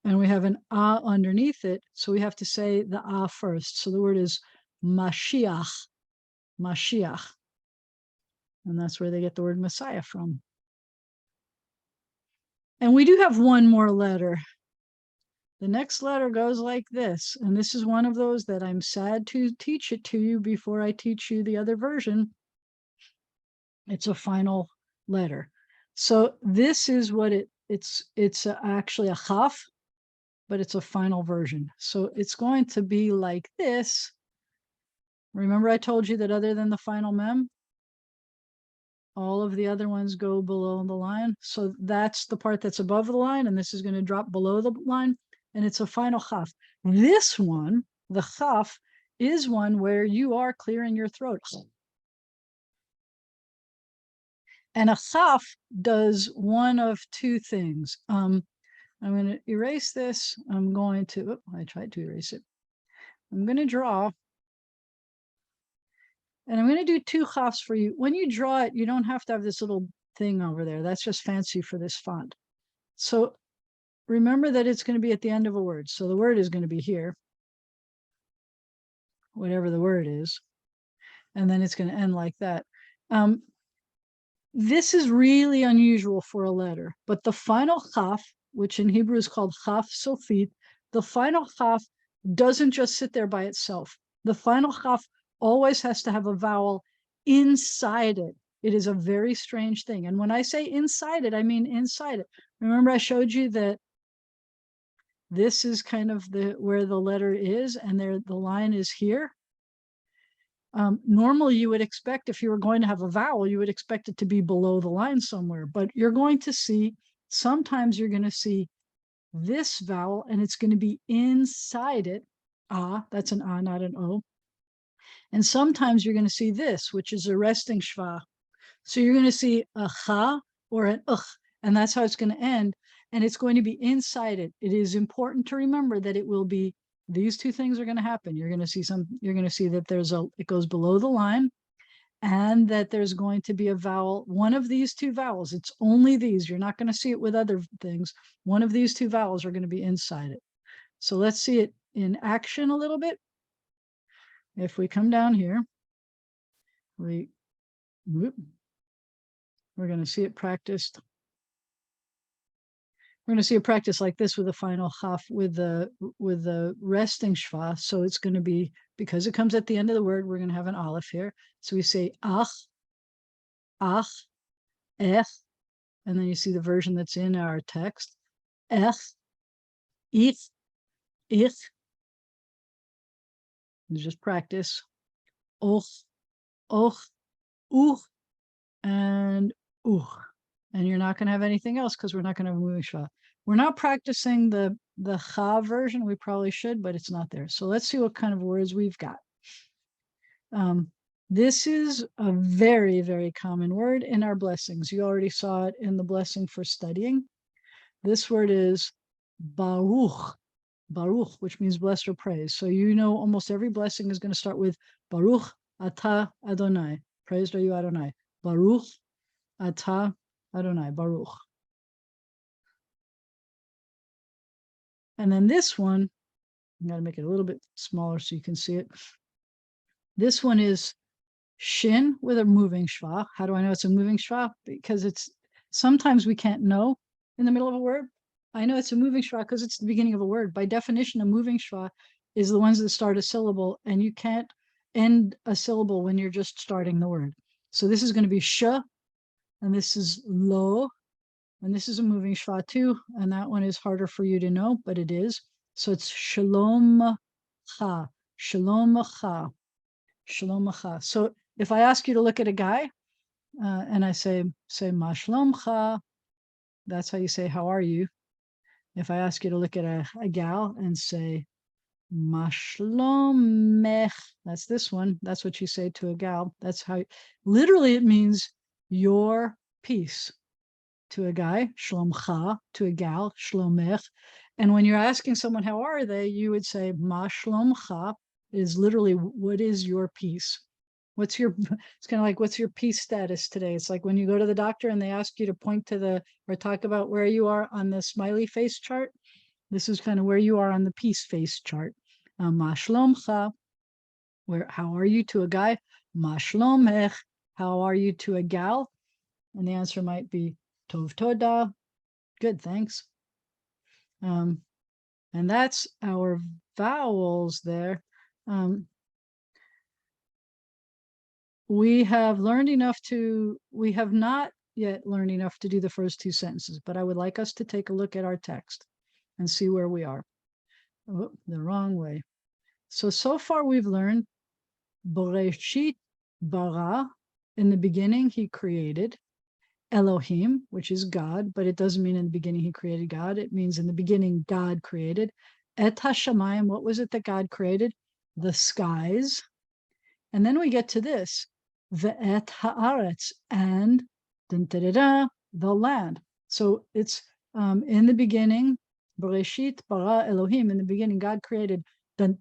Speaker 1: and we have an a underneath it. So we have to say the a first. So the word is Mashiach. And that's where they get the word Messiah from. And we do have one more letter. The next letter goes like this. And this is one of those that I'm sad to teach it to you before I teach you the other version. It's a final letter. So this is what it's actually a chaf, but it's a final version. So it's going to be like this. Remember I told you that other than the final mem, all of the other ones go below the line. So that's the part that's above the line, and this is going to drop below the line, and it's a final chaf. This one, the chaf, is one where you are clearing your throat. And a chaf does one of two things. I'm going to erase this. I'm going to, I tried to erase it. I'm going to draw, and I'm going to do two chafs for you. When you draw it, you don't have to have this little thing over there. That's just fancy for this font. So remember that it's going to be at the end of a word. So the word is going to be here, whatever the word is, and then it's going to end like that. This is really unusual for a letter, but the final chaf, which in Hebrew is called chaf sofit, the final chaf doesn't just sit there by itself. The final chaf always has to have a vowel inside it. It is a very strange thing. And when I say inside it, I mean inside it. Remember I showed you that this is kind of where the letter is, and there the line is here. Normally you would expect, if you were going to have a vowel, you would expect it to be below the line somewhere, but you're going to see, sometimes you're going to see this vowel and it's going to be inside it. Ah, that's an ah, not an o. And sometimes you're going to see this, which is a resting schwa. So you're going to see a cha or an ugh, and that's how it's going to end. And it's going to be inside it. It is important to remember that it will be, these two things are going to happen. You're going to see that it goes below the line, and that there's going to be a vowel, one of these two vowels. It's only these. You're not going to see it with other things. One of these two vowels are going to be inside it. So let's see it in action a little bit. If we come down here, we're going to see it practiced. We're going to see a practice like this with the final chaf with the resting schwa. So it's going to be, because it comes at the end of the word, we're going to have an aleph here. So we say ach, ach, ech, and then you see the version that's in our text. Ech, ich, ich. Just practice. Och, och, uch, and uch. And you're not going to have anything else because we're not going to have a moving schwa. We're not practicing the cha version. We probably should, but it's not there. So let's see what kind of words we've got. This is a very, very common word in our blessings. You already saw it in the blessing for studying. This word is baruch, baruch, which means blessed or praised. So you know almost every blessing is going to start with Baruch atah Adonai. Praised are you Adonai. Baruch atah Adonai, Baruch. And then this one, I'm going to make it a little bit smaller so you can see it. This one is shin with a moving schwa. How do I know it's a moving schwa? Because it's, sometimes we can't know in the middle of a word. I know it's a moving schwa because it's the beginning of a word. By definition, a moving schwa is the ones that start a syllable, and you can't end a syllable when you're just starting the word. So this is going to be sh, and this is lo, and this is a moving schwa too, and that one is harder for you to know, but it is. So it's shalom cha, shalom cha, shalom cha. So if I ask you to look at a guy, and I say ma shalom cha, that's how you say how are you. If I ask you to look at a gal and say ma shlomech, that's this one. That's what you say to a gal. That's how, literally it means your peace. To a guy, shlomcha, to a gal, shlomech. And when you're asking someone how are they, you would say ma shlomcha is literally what is your peace? What's your, it's kind of like, what's your peace status today? It's like when you go to the doctor and they ask you to point to or talk about where you are on the smiley face chart. This is kind of where you are on the peace face chart. Ma shlomcha, how are you to a guy? Ma shlomech, how are you to a gal? And the answer might be Tov Toda, good, thanks. And that's our vowels there. We have not yet learned enough to do the first two sentences, but I would like us to take a look at our text and see where we are. Oh, the wrong way. So far we've learned Bereshit bara, in the beginning he created. Elohim, which is God, but it doesn't mean in the beginning he created God. It means in the beginning God created. Et hashamayim, what was it that God created? The skies. And then we get to this, ve'et haaretz, and the land. So it's in the beginning, Bereshit bara Elohim. In the beginning, God created the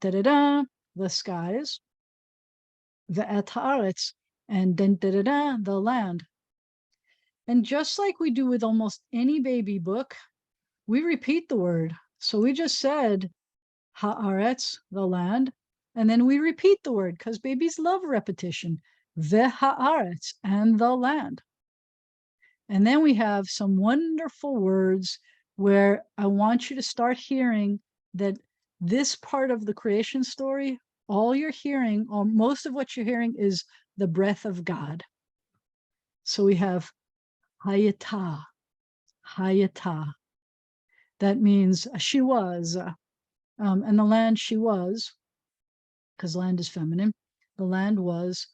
Speaker 1: skies, the haaretz, and the land. And just like we do with almost any baby book, we repeat the word. So we just said haaretz, the land, and then we repeat the word because babies love repetition. Haaretz, and the land. And then we have some wonderful words where I want you to start hearing that this part of the creation story, all you're hearing, or most of what you're hearing, is the breath of God. So we have hayata, hayata. That means she was, and the land she was, because land is feminine. The land was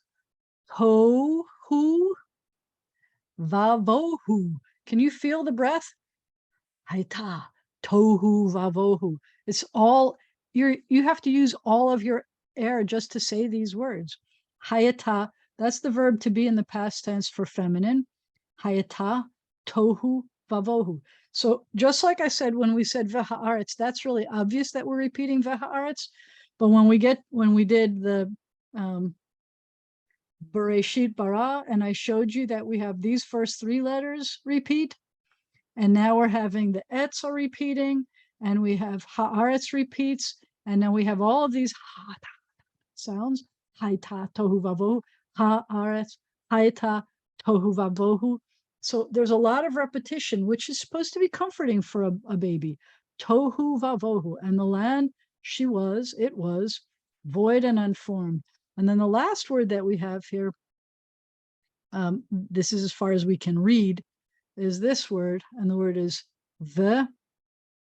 Speaker 1: tohu vavohu. Can you feel the breath? Haita, tohu vavohu. It's all you have to use all of your air just to say these words. Hayata, that's the verb to be in the past tense for feminine. Hayata, tohu vavohu. So just like I said when we said vehaaretz, that's really obvious that we're repeating vehaaretz. But when we did the Bereshit bara, and I showed you that we have these first three letters repeat, and now we're having the etz are repeating, and we have haaretz repeats, and then we have all of these ha sounds. Haita tohu vavohu, haaretz, haita tohu vavohu. So there's a lot of repetition, which is supposed to be comforting for a baby. Tohu vavohu, and the land it was void and unformed. And then the last word that we have here, this is as far as we can read, is this word, and the word is the,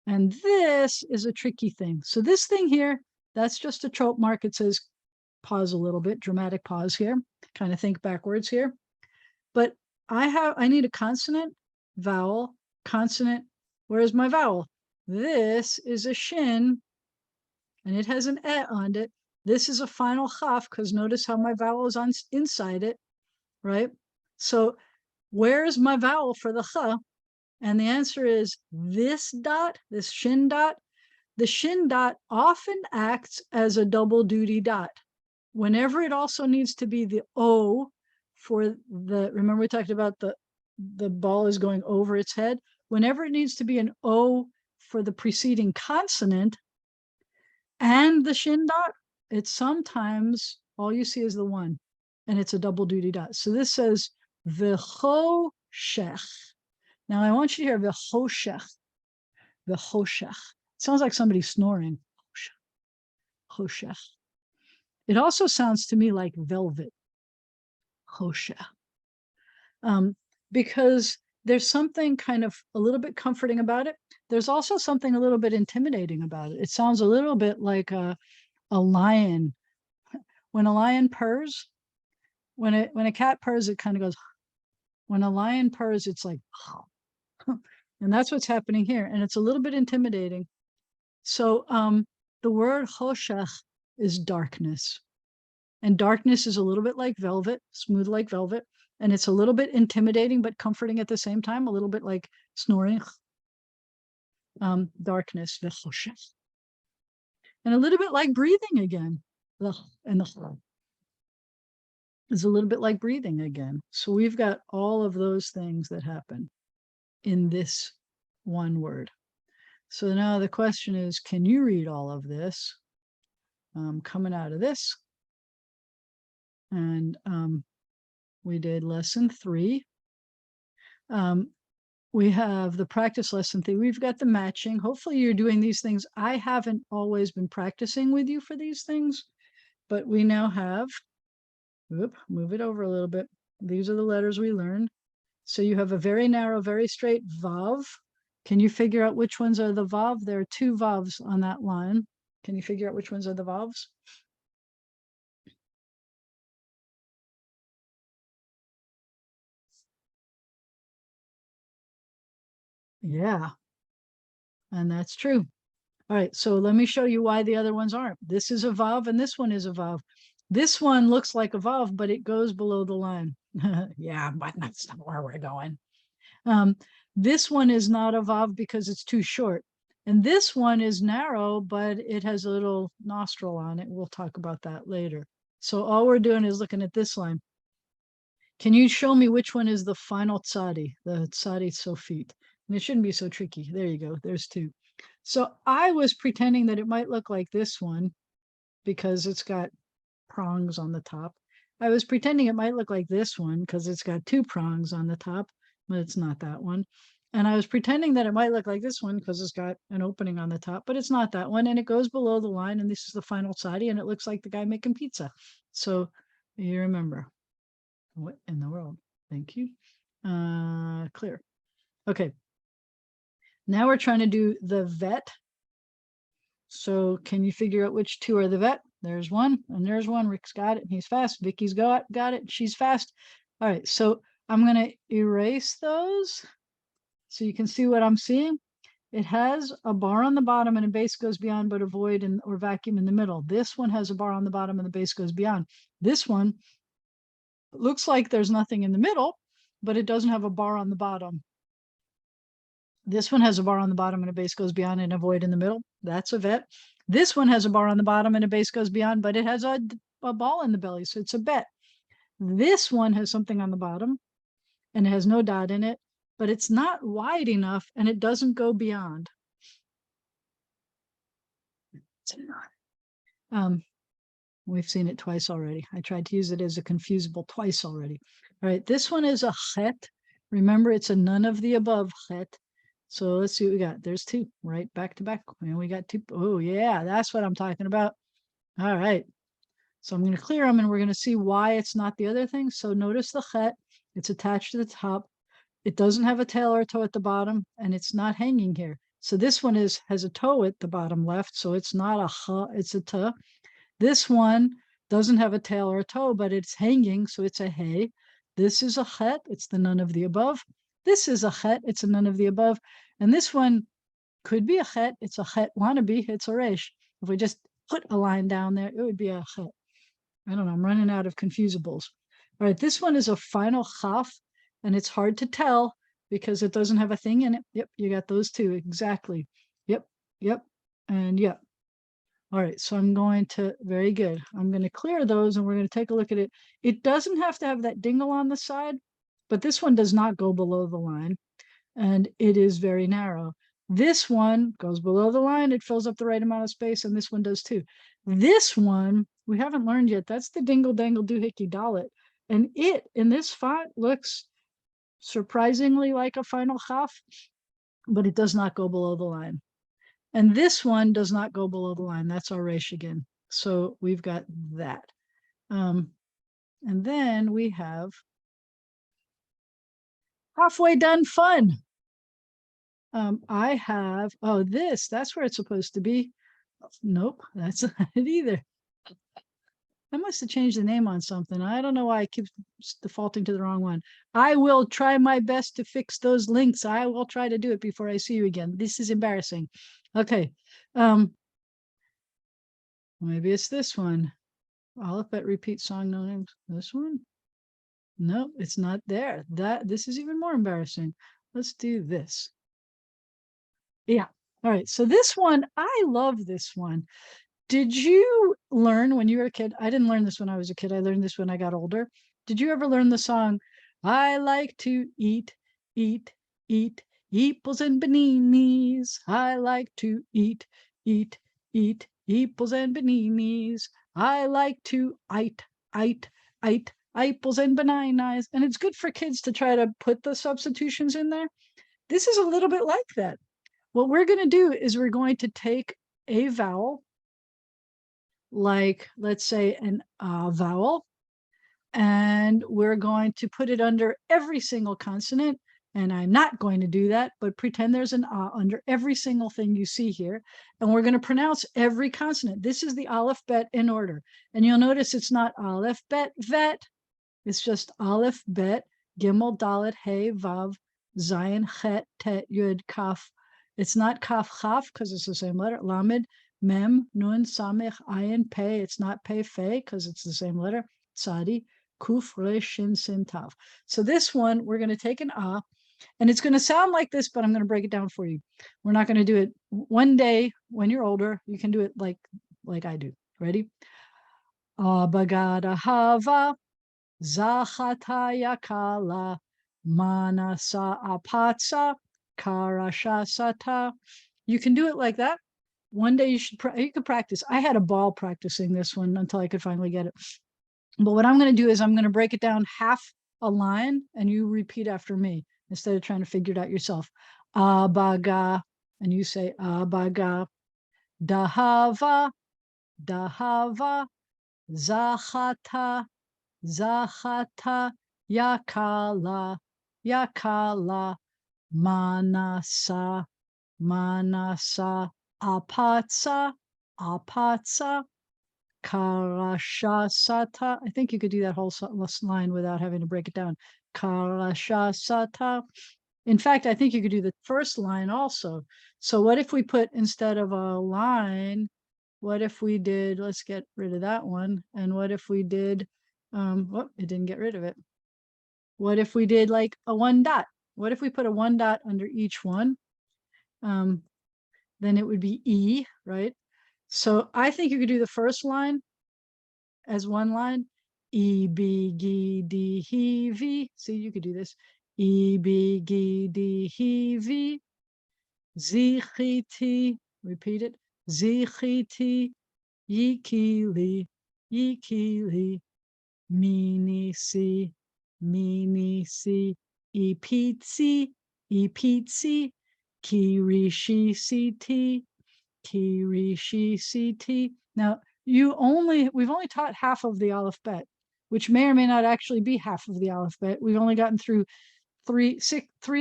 Speaker 1: and this is a tricky thing. So this thing here, that's just a trope mark. It says pause a little bit, dramatic pause here, kind of think backwards here. But I need a consonant, vowel, consonant. Where's my vowel? This is a shin, and it has an e on it. This is a final chaf, because notice how my vowel is on inside it, right? So where's my vowel for the ch? And the answer is this dot, this shin dot. The shin dot often acts as a double duty dot. Whenever it also needs to be the O for the, remember we talked about the ball is going over its head. Whenever it needs to be an O for the preceding consonant and the shin dot, it's sometimes all you see is the one, and it's a double duty dot. So this says v'choshech. Now I want you to hear v'choshech, v'choshech. It sounds like somebody snoring. Choshech. It also sounds to me like velvet. Choshech. Because there's something kind of a little bit comforting about it. There's also something a little bit intimidating about it. It sounds a little bit like a lion. When a lion purrs, when a cat purrs, it kind of goes. When a lion purrs, it's like, and that's what's happening here. And it's a little bit intimidating. So the word choshech is darkness. And darkness is a little bit like velvet, smooth like velvet. And it's a little bit intimidating, but comforting at the same time, a little bit like snoring. Darkness, v'choshech. And a little bit like breathing again. And the is a little bit like breathing again. So we've got all of those things that happen in this one word. So now the question is, can you read all of this coming out of this? And we did lesson 3. We have the practice lesson 3. We've got the matching. Hopefully you're doing these things. I haven't always been practicing with you for these things, but we now have, move it over a little bit. These are the letters we learned. So you have a very narrow, very straight vav. Can you figure out which ones are the vav? There are 2 vavs on that line. Can you figure out which ones are the vavs? Yeah, and that's true. All right, so let me show you why the other ones aren't. This is a vav and this one is a vav. This one looks like a vav, but it goes below the line. Yeah, but that's not where we're going. Um, this one is not a vav because it's too short. And this one is narrow, but it has a little nostril on it. We'll talk about that later. So all we're doing is looking at this line. Can you show me which one is the final tzadi, the tzadi sofit? And it shouldn't be so tricky. There you go. There's two. So I was pretending that it might look like this one because it's got prongs on the top. I was pretending it might look like this one because it's got two prongs on the top, but it's not that one. And I was pretending that it might look like this one because it's got an opening on the top, but it's not that one. And it goes below the line, and this is the final tzadi, and it looks like the guy making pizza. So you remember. What in the world? Thank you. Clear. Okay. Now we're trying to do the vet. So can you figure out which two are the vet? There's one, and there's one. Rick's got it. He's fast. Vicky's got it. She's fast. All right. So I'm going to erase those so you can see what I'm seeing. It has a bar on the bottom and a base goes beyond, but a void or vacuum in the middle. This one has a bar on the bottom and the base goes beyond. This one looks like there's nothing in the middle, but it doesn't have a bar on the bottom. This one has a bar on the bottom and a base goes beyond and a void in the middle. That's a vet. This one has a bar on the bottom and a base goes beyond, but it has a ball in the belly, so it's a bet. This one has something on the bottom and it has no dot in it, but it's not wide enough and it doesn't go beyond. We've seen it twice already. I tried to use it as a confusable twice already. All right, this one is a chet. Remember, it's a none of the above chet. So let's see what we got. There's two, right? Back to back. And we got two. Oh, yeah, that's what I'm talking about. All right. So I'm going to clear them and we're going to see why it's not the other thing. So notice the chet. It's attached to the top. It doesn't have a tail or a toe at the bottom, and it's not hanging here. So this one has a toe at the bottom left, so it's not a ha, it's a ta. This one doesn't have a tail or a toe, but it's hanging, so it's a hey. This is a chet, it's the none of the above. This is a chet, it's a none of the above. And this one could be a chet, it's a chet wannabe, it's a resh. If we just put a line down there, it would be a chet. I don't know, I'm running out of confusables. All right, this one is a final chaf, and it's hard to tell because it doesn't have a thing in it. Yep, you got those two, exactly. Yep, and yep. All right, so I'm going to, very good. I'm going to clear those and we're going to take a look at it. It doesn't have to have that dingle on the side, but this one does not go below the line and it is very narrow. This one goes below the line, it fills up the right amount of space, and this one does too. This one, we haven't learned yet, that's the dingle dangle doohickey dalit. And it, in this font, looks surprisingly like a final chaf, but it does not go below the line. And this one does not go below the line. That's our resh again. So we've got that. And then we have halfway done fun. I have, oh, that's where it's supposed to be. Nope, that's not it either. I must have changed the name on something. I don't know why I keep defaulting to the wrong one. I will try my best to fix those links. I will try to do it before I see you again. This is embarrassing. Okay. Maybe it's this one. Aleph Bet repeat song no names. This one? No, it's not there. This is even more embarrassing. Let's do this. Yeah. All right. So this one, I love this one. Did you learn when you were a kid? I didn't learn this when I was a kid. I learned this when I got older. Did you ever learn the song, I like to eat, equals and bananas. I like to eat, equals and bananas. I like to eat, apples and bananas. And it's good for kids to try to put the substitutions in there. This is a little bit like that. What we're going to do is we're going to take a vowel, like let's say an vowel, and we're going to put it under every single consonant. And I'm not going to do that, but pretend there's an under every single thing you see here. And we're going to pronounce every consonant. This is the Aleph Bet in order. And you'll notice it's not Aleph Bet Vet. It's just Aleph Bet, Gimel, Dalet, Hey, Vav, Zayin, Chet, Tet, Yud, Kaf. It's not Kaf, Chaf, because it's the same letter. Lamed, Mem, Nun, Samech, Ayin, Pei. It's not Pei Fei because it's the same letter. Tzadi, Kuf, Resh, Shin, Sin, Tav. So this one, we're going to take an Ah, and it's going to sound like this, but I'm going to break it down for you. We're not going to do it one day when you're older. You can do it like I do. Ready? Abagada Hava, Zachata Yakala, Manasa Apatsa, Karasha Sata. You can do it like that. One day you could practice. I had a ball practicing this one until I could finally get it. But what I'm going to do is I'm going to break it down half a line and you repeat after me instead of trying to figure it out yourself. Abaga, and you say abaga, dahava, dahava, zachata, zachata, yakala, yakala, manasa, manasa, apatsa, apatsa, karashasata. I think you could do that whole line without having to break it down. Karashasata. In fact, I think you could do the first line also. So what if we put, instead of a line, what if we did, let's get rid of that one. And what if we did, it didn't get rid of it. What if we did like a one dot? What if we put a one dot under each one? Then it would be E, right? So I think you could do the first line as one line. E, B, G, D, He, V. See, you could do this. E, B, G, D, He, V. Zichiti, repeat it. Zichiti, Yikili, Yikili, Minisi, Minisi, Ipitsi, Ipitsi, Kirishi, Siti, Kirishi, Siti. Now, we've only taught half of the alphabet, which may or may not actually be half of the alphabet. We've only gotten through three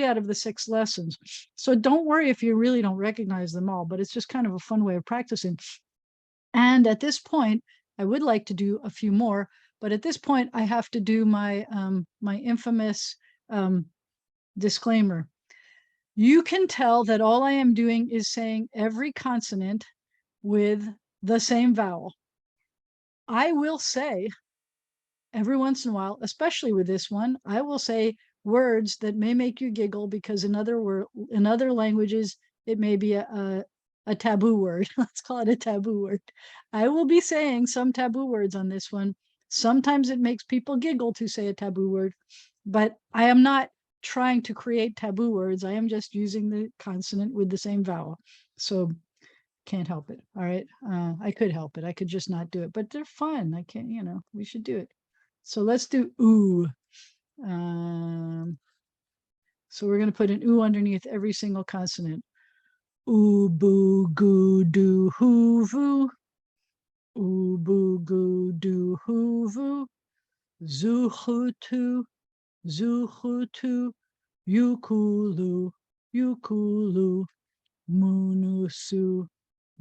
Speaker 1: out of the 6 lessons. So don't worry if you really don't recognize them all, but it's just kind of a fun way of practicing. And at this point, I would like to do a few more, but at this point I have to do my my infamous disclaimer. You can tell that all I am doing is saying every consonant with the same vowel. I will say every once in a while, especially with this one, I will say words that may make you giggle because in other languages it may be a taboo word. Let's call it a taboo word. I will be saying some taboo words on this one. Sometimes it makes people giggle to say a taboo word, but I am not trying to create taboo words. I am just using the consonant with the same vowel. So can't help it. All right. I could help it. I could just not do it, but they're fun. I can't, we should do it. So let's do ooh. So we're going to put an ooh underneath every single consonant. Ooh, boo, goo, do, hoo, voo. Ooh, boo, goo, do, hoo, voo. Zuhutu, zuhutu. Yukulu, yukulu. Munusu,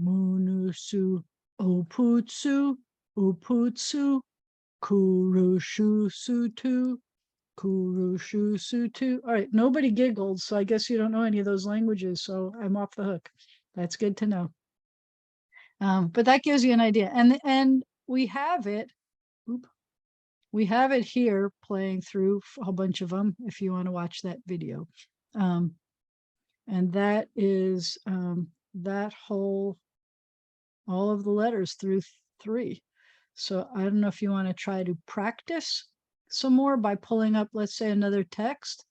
Speaker 1: munusu. Oputsu, oputsu. Kurushu, sutu. Kurushu Sutu. All right, nobody giggled, so I guess you don't know any of those languages, so I'm off the hook. That's good to know. But that gives you an idea. And we have it, we have it here playing through a whole bunch of them if you want to watch that video. And that is that whole, all of the letters through 3. So I don't know if you want to try to practice some more by pulling up, let's say, another text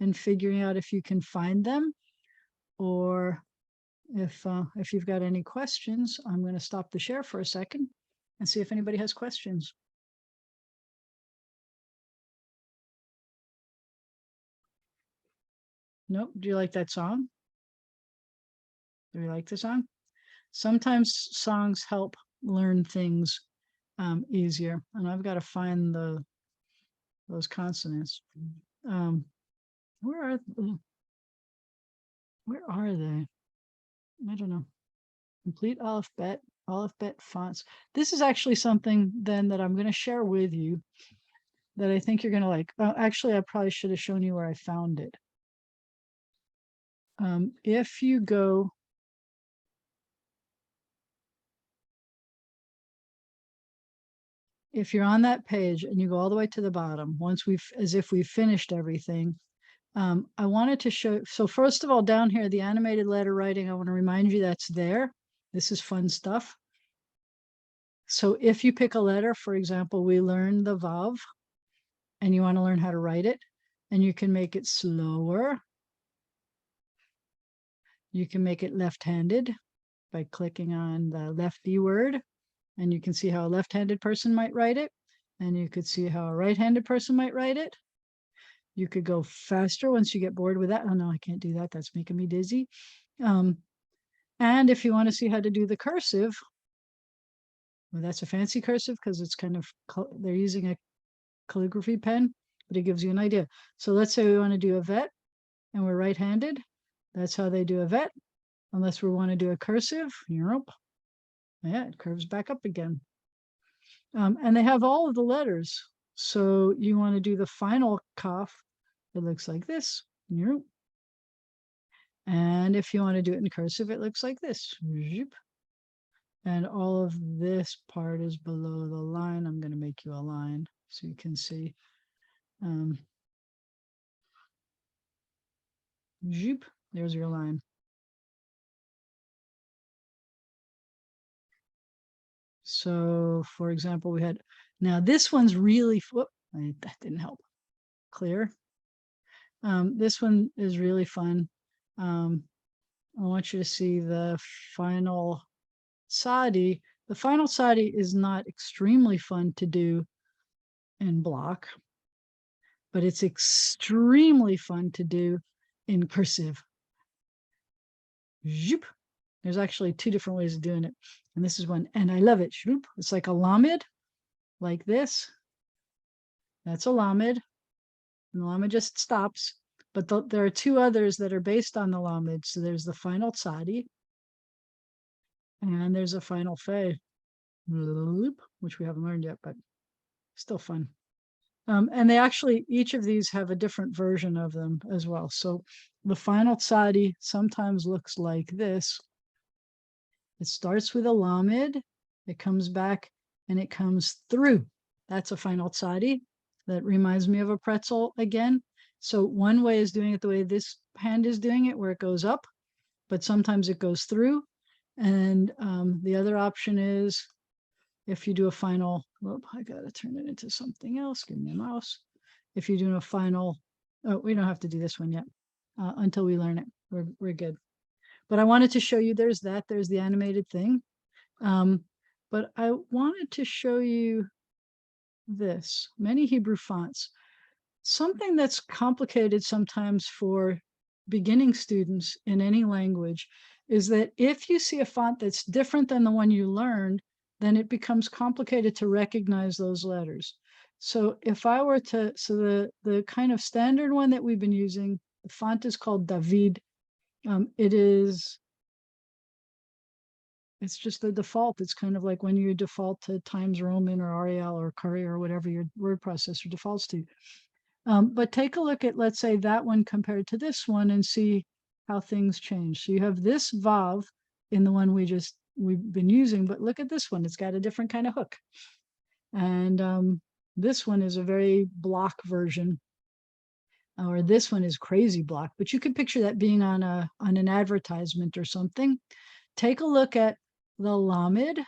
Speaker 1: and figuring out if you can find them, or if you've got any questions. I'm going to stop the share for a second and see if anybody has questions. Nope. Do you like that song? Do you like the song? Sometimes songs help learn things easier, and I've got to find those consonants. Where are they? I don't know. Complete alphabet fonts. This is actually something then that I'm going to share with you that I think you're going to like. Actually, I probably should have shown you where I found it. If you go if you're on that page and you go all the way to the bottom, as if we've finished everything, I wanted to show, so first of all, down here, the animated letter writing, I want to remind you that's there. This is fun stuff. So if you pick a letter, for example, we learned the Vav, and you want to learn how to write it, and you can make it slower. You can make it left-handed by clicking on the lefty word, and you can see how a left-handed person might write it, and you could see how a right-handed person might write it. You could go faster once you get bored with that. Oh no, I can't do that. That's making me dizzy. And if you want to see how to do the cursive, well, that's a fancy cursive because it's kind of, they're using a calligraphy pen, but it gives you an idea. So let's say we want to do a vet and we're right-handed. That's how they do a vet. Unless we want to do a cursive, Europe. Yeah, it curves back up again. And they have all of the letters. So you want to do the final cough, it looks like this. Europe. And if you want to do it in cursive, it looks like this. And all of this part is below the line. I'm going to make you a line so you can see. There's your line. So for example, we had, now this one's really, that didn't help. Clear. This one is really fun. I want you to see the final sadi. The final sadi is not extremely fun to do in block, but it's extremely fun to do in cursive. There's actually two different ways of doing it. And this is one, and I love it. It's like a lamed, like this. That's a lamed. And the lamed just stops. But there are two others that are based on the lamed. So there's the final tzadi, and there's a final fe, which we haven't learned yet, but still fun. And they actually, each of these have a different version of them as well. So the final tzadi sometimes looks like this. It starts with a lamed, it comes back, and it comes through. That's a final tzadi. That reminds me of a pretzel again. So one way is doing it the way this hand is doing it, where it goes up, but sometimes it goes through. And the other option is if you do a final, I got to turn it into something else. Give me a mouse. If you're doing a final, oh, we don't have to do this one yet until we learn it. We're good. But I wanted to show you there's the animated thing. But I wanted to show you this, many Hebrew fonts. Something that's complicated sometimes for beginning students in any language is that if you see a font that's different than the one you learned, then it becomes complicated to recognize those letters. So if I were to, so the kind of standard one that we've been using, the font is called David. It's just the default. It's kind of like when you default to Times Roman or Arial or Courier or whatever your word processor defaults to. But take a look at, let's say, that one compared to this one and see how things change. So you have this Vav in the one we've been using, but look at this one. It's got a different kind of hook. And this one is a very block version, or this one is crazy block, but you could picture that being on an advertisement or something. Take a look at the Lamed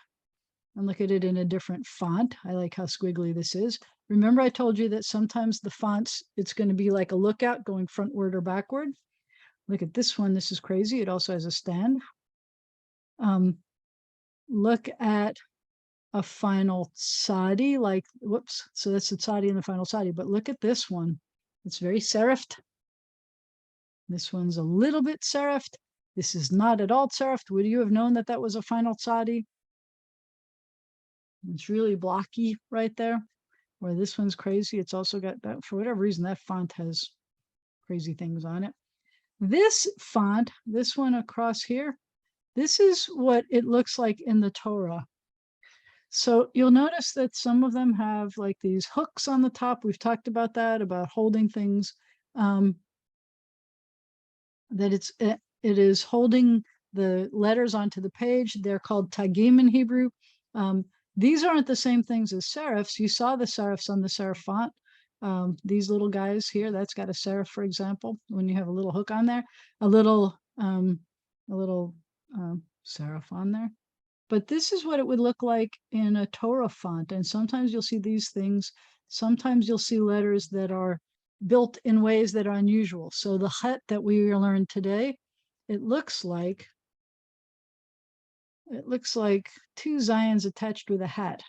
Speaker 1: and look at it in a different font. I like how squiggly this is. Remember I told you that sometimes the fonts, it's going to be like a lookout going frontward or backward. Look at this one. This is crazy. It also has a stand. Look at a final tzadi, like, whoops. So that's the tzadi and the final tzadi. But look at this one. It's very serifed. This one's a little bit serifed. This is not at all serifed. Would you have known that that was a final tzadi? It's really blocky right there. Where this one's crazy. It's also got that, for whatever reason, that font has crazy things on it. This font, this one across here, this is what it looks like in the Torah. So you'll notice that some of them have like these hooks on the top. We've talked about that, about holding things. That it is holding the letters onto the page. They're called tagim in Hebrew. These aren't the same things as serifs. You saw the serifs on the serif font. These little guys here, that's got a serif, for example, when you have a little hook on there, a little serif on there. But this is what it would look like in a Torah font. And sometimes you'll see these things. Sometimes you'll see letters that are built in ways that are unusual. So the chet that we learned today, it looks like two Zions attached with a hat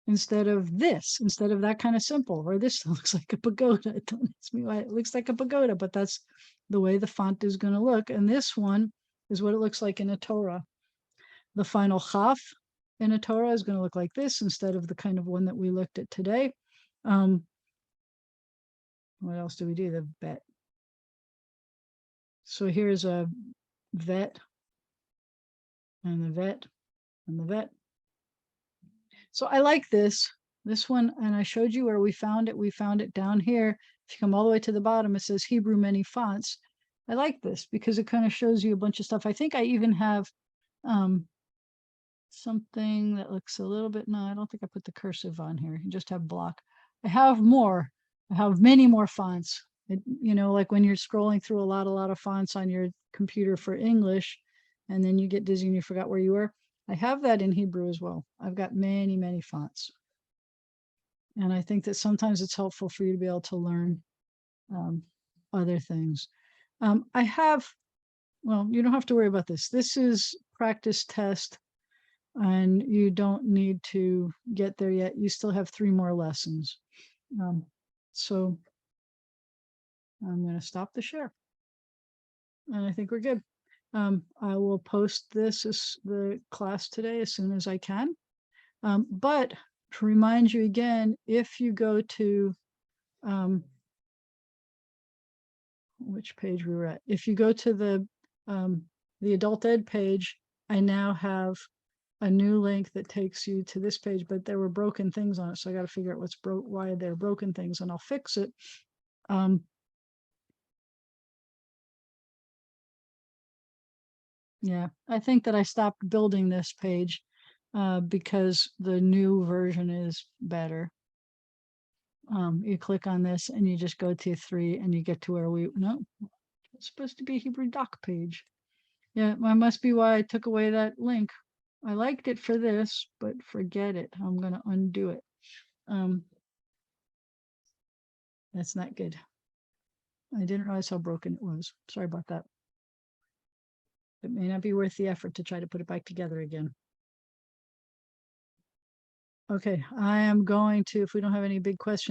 Speaker 1: instead of that kind of simple, or this looks like a pagoda. Don't ask me why it looks like a pagoda, but that's the way the font is going to look. And this one is what it looks like in a Torah. The final chaf in a Torah is going to look like this instead of the kind of one that we looked at today. What else do we do? The bet. So here's a vet and the vet and the vet. So I like this one, and I showed you where we found it. We found it down here. If you come all the way to the bottom, it says Hebrew many fonts. I like this because it kind of shows you a bunch of stuff. I think I even have something that looks a little bit, no, I don't think I put the cursive on here. You just have block. I have many more fonts. Like when you're scrolling through a lot of fonts on your computer for English, and then you get dizzy and you forgot where you were. I have that in Hebrew as well. I've got many fonts. And I think that sometimes it's helpful for you to be able to learn other things. You don't have to worry about this. This is practice test, and you don't need to get there yet. You still have 3 more lessons. So I'm going to stop the share. And I think we're good. I will post the class today as soon as I can. But to remind you again, if you go to which page we were at, if you go to the adult ed page, I now have a new link that takes you to this page, but there were broken things on it. So I got to figure out why there are broken things, and I'll fix it. Yeah, I think that I stopped building this page because the new version is better. You click on this and you just go to 3 and you get to where it's supposed to be a Hebrew doc page. Yeah, that must be why I took away that link. I liked it for this, but forget it. I'm going to undo it. That's not good. I didn't realize how broken it was. Sorry about that. It may not be worth the effort to try to put it back together again. Okay, I am going to, if we don't have any big questions,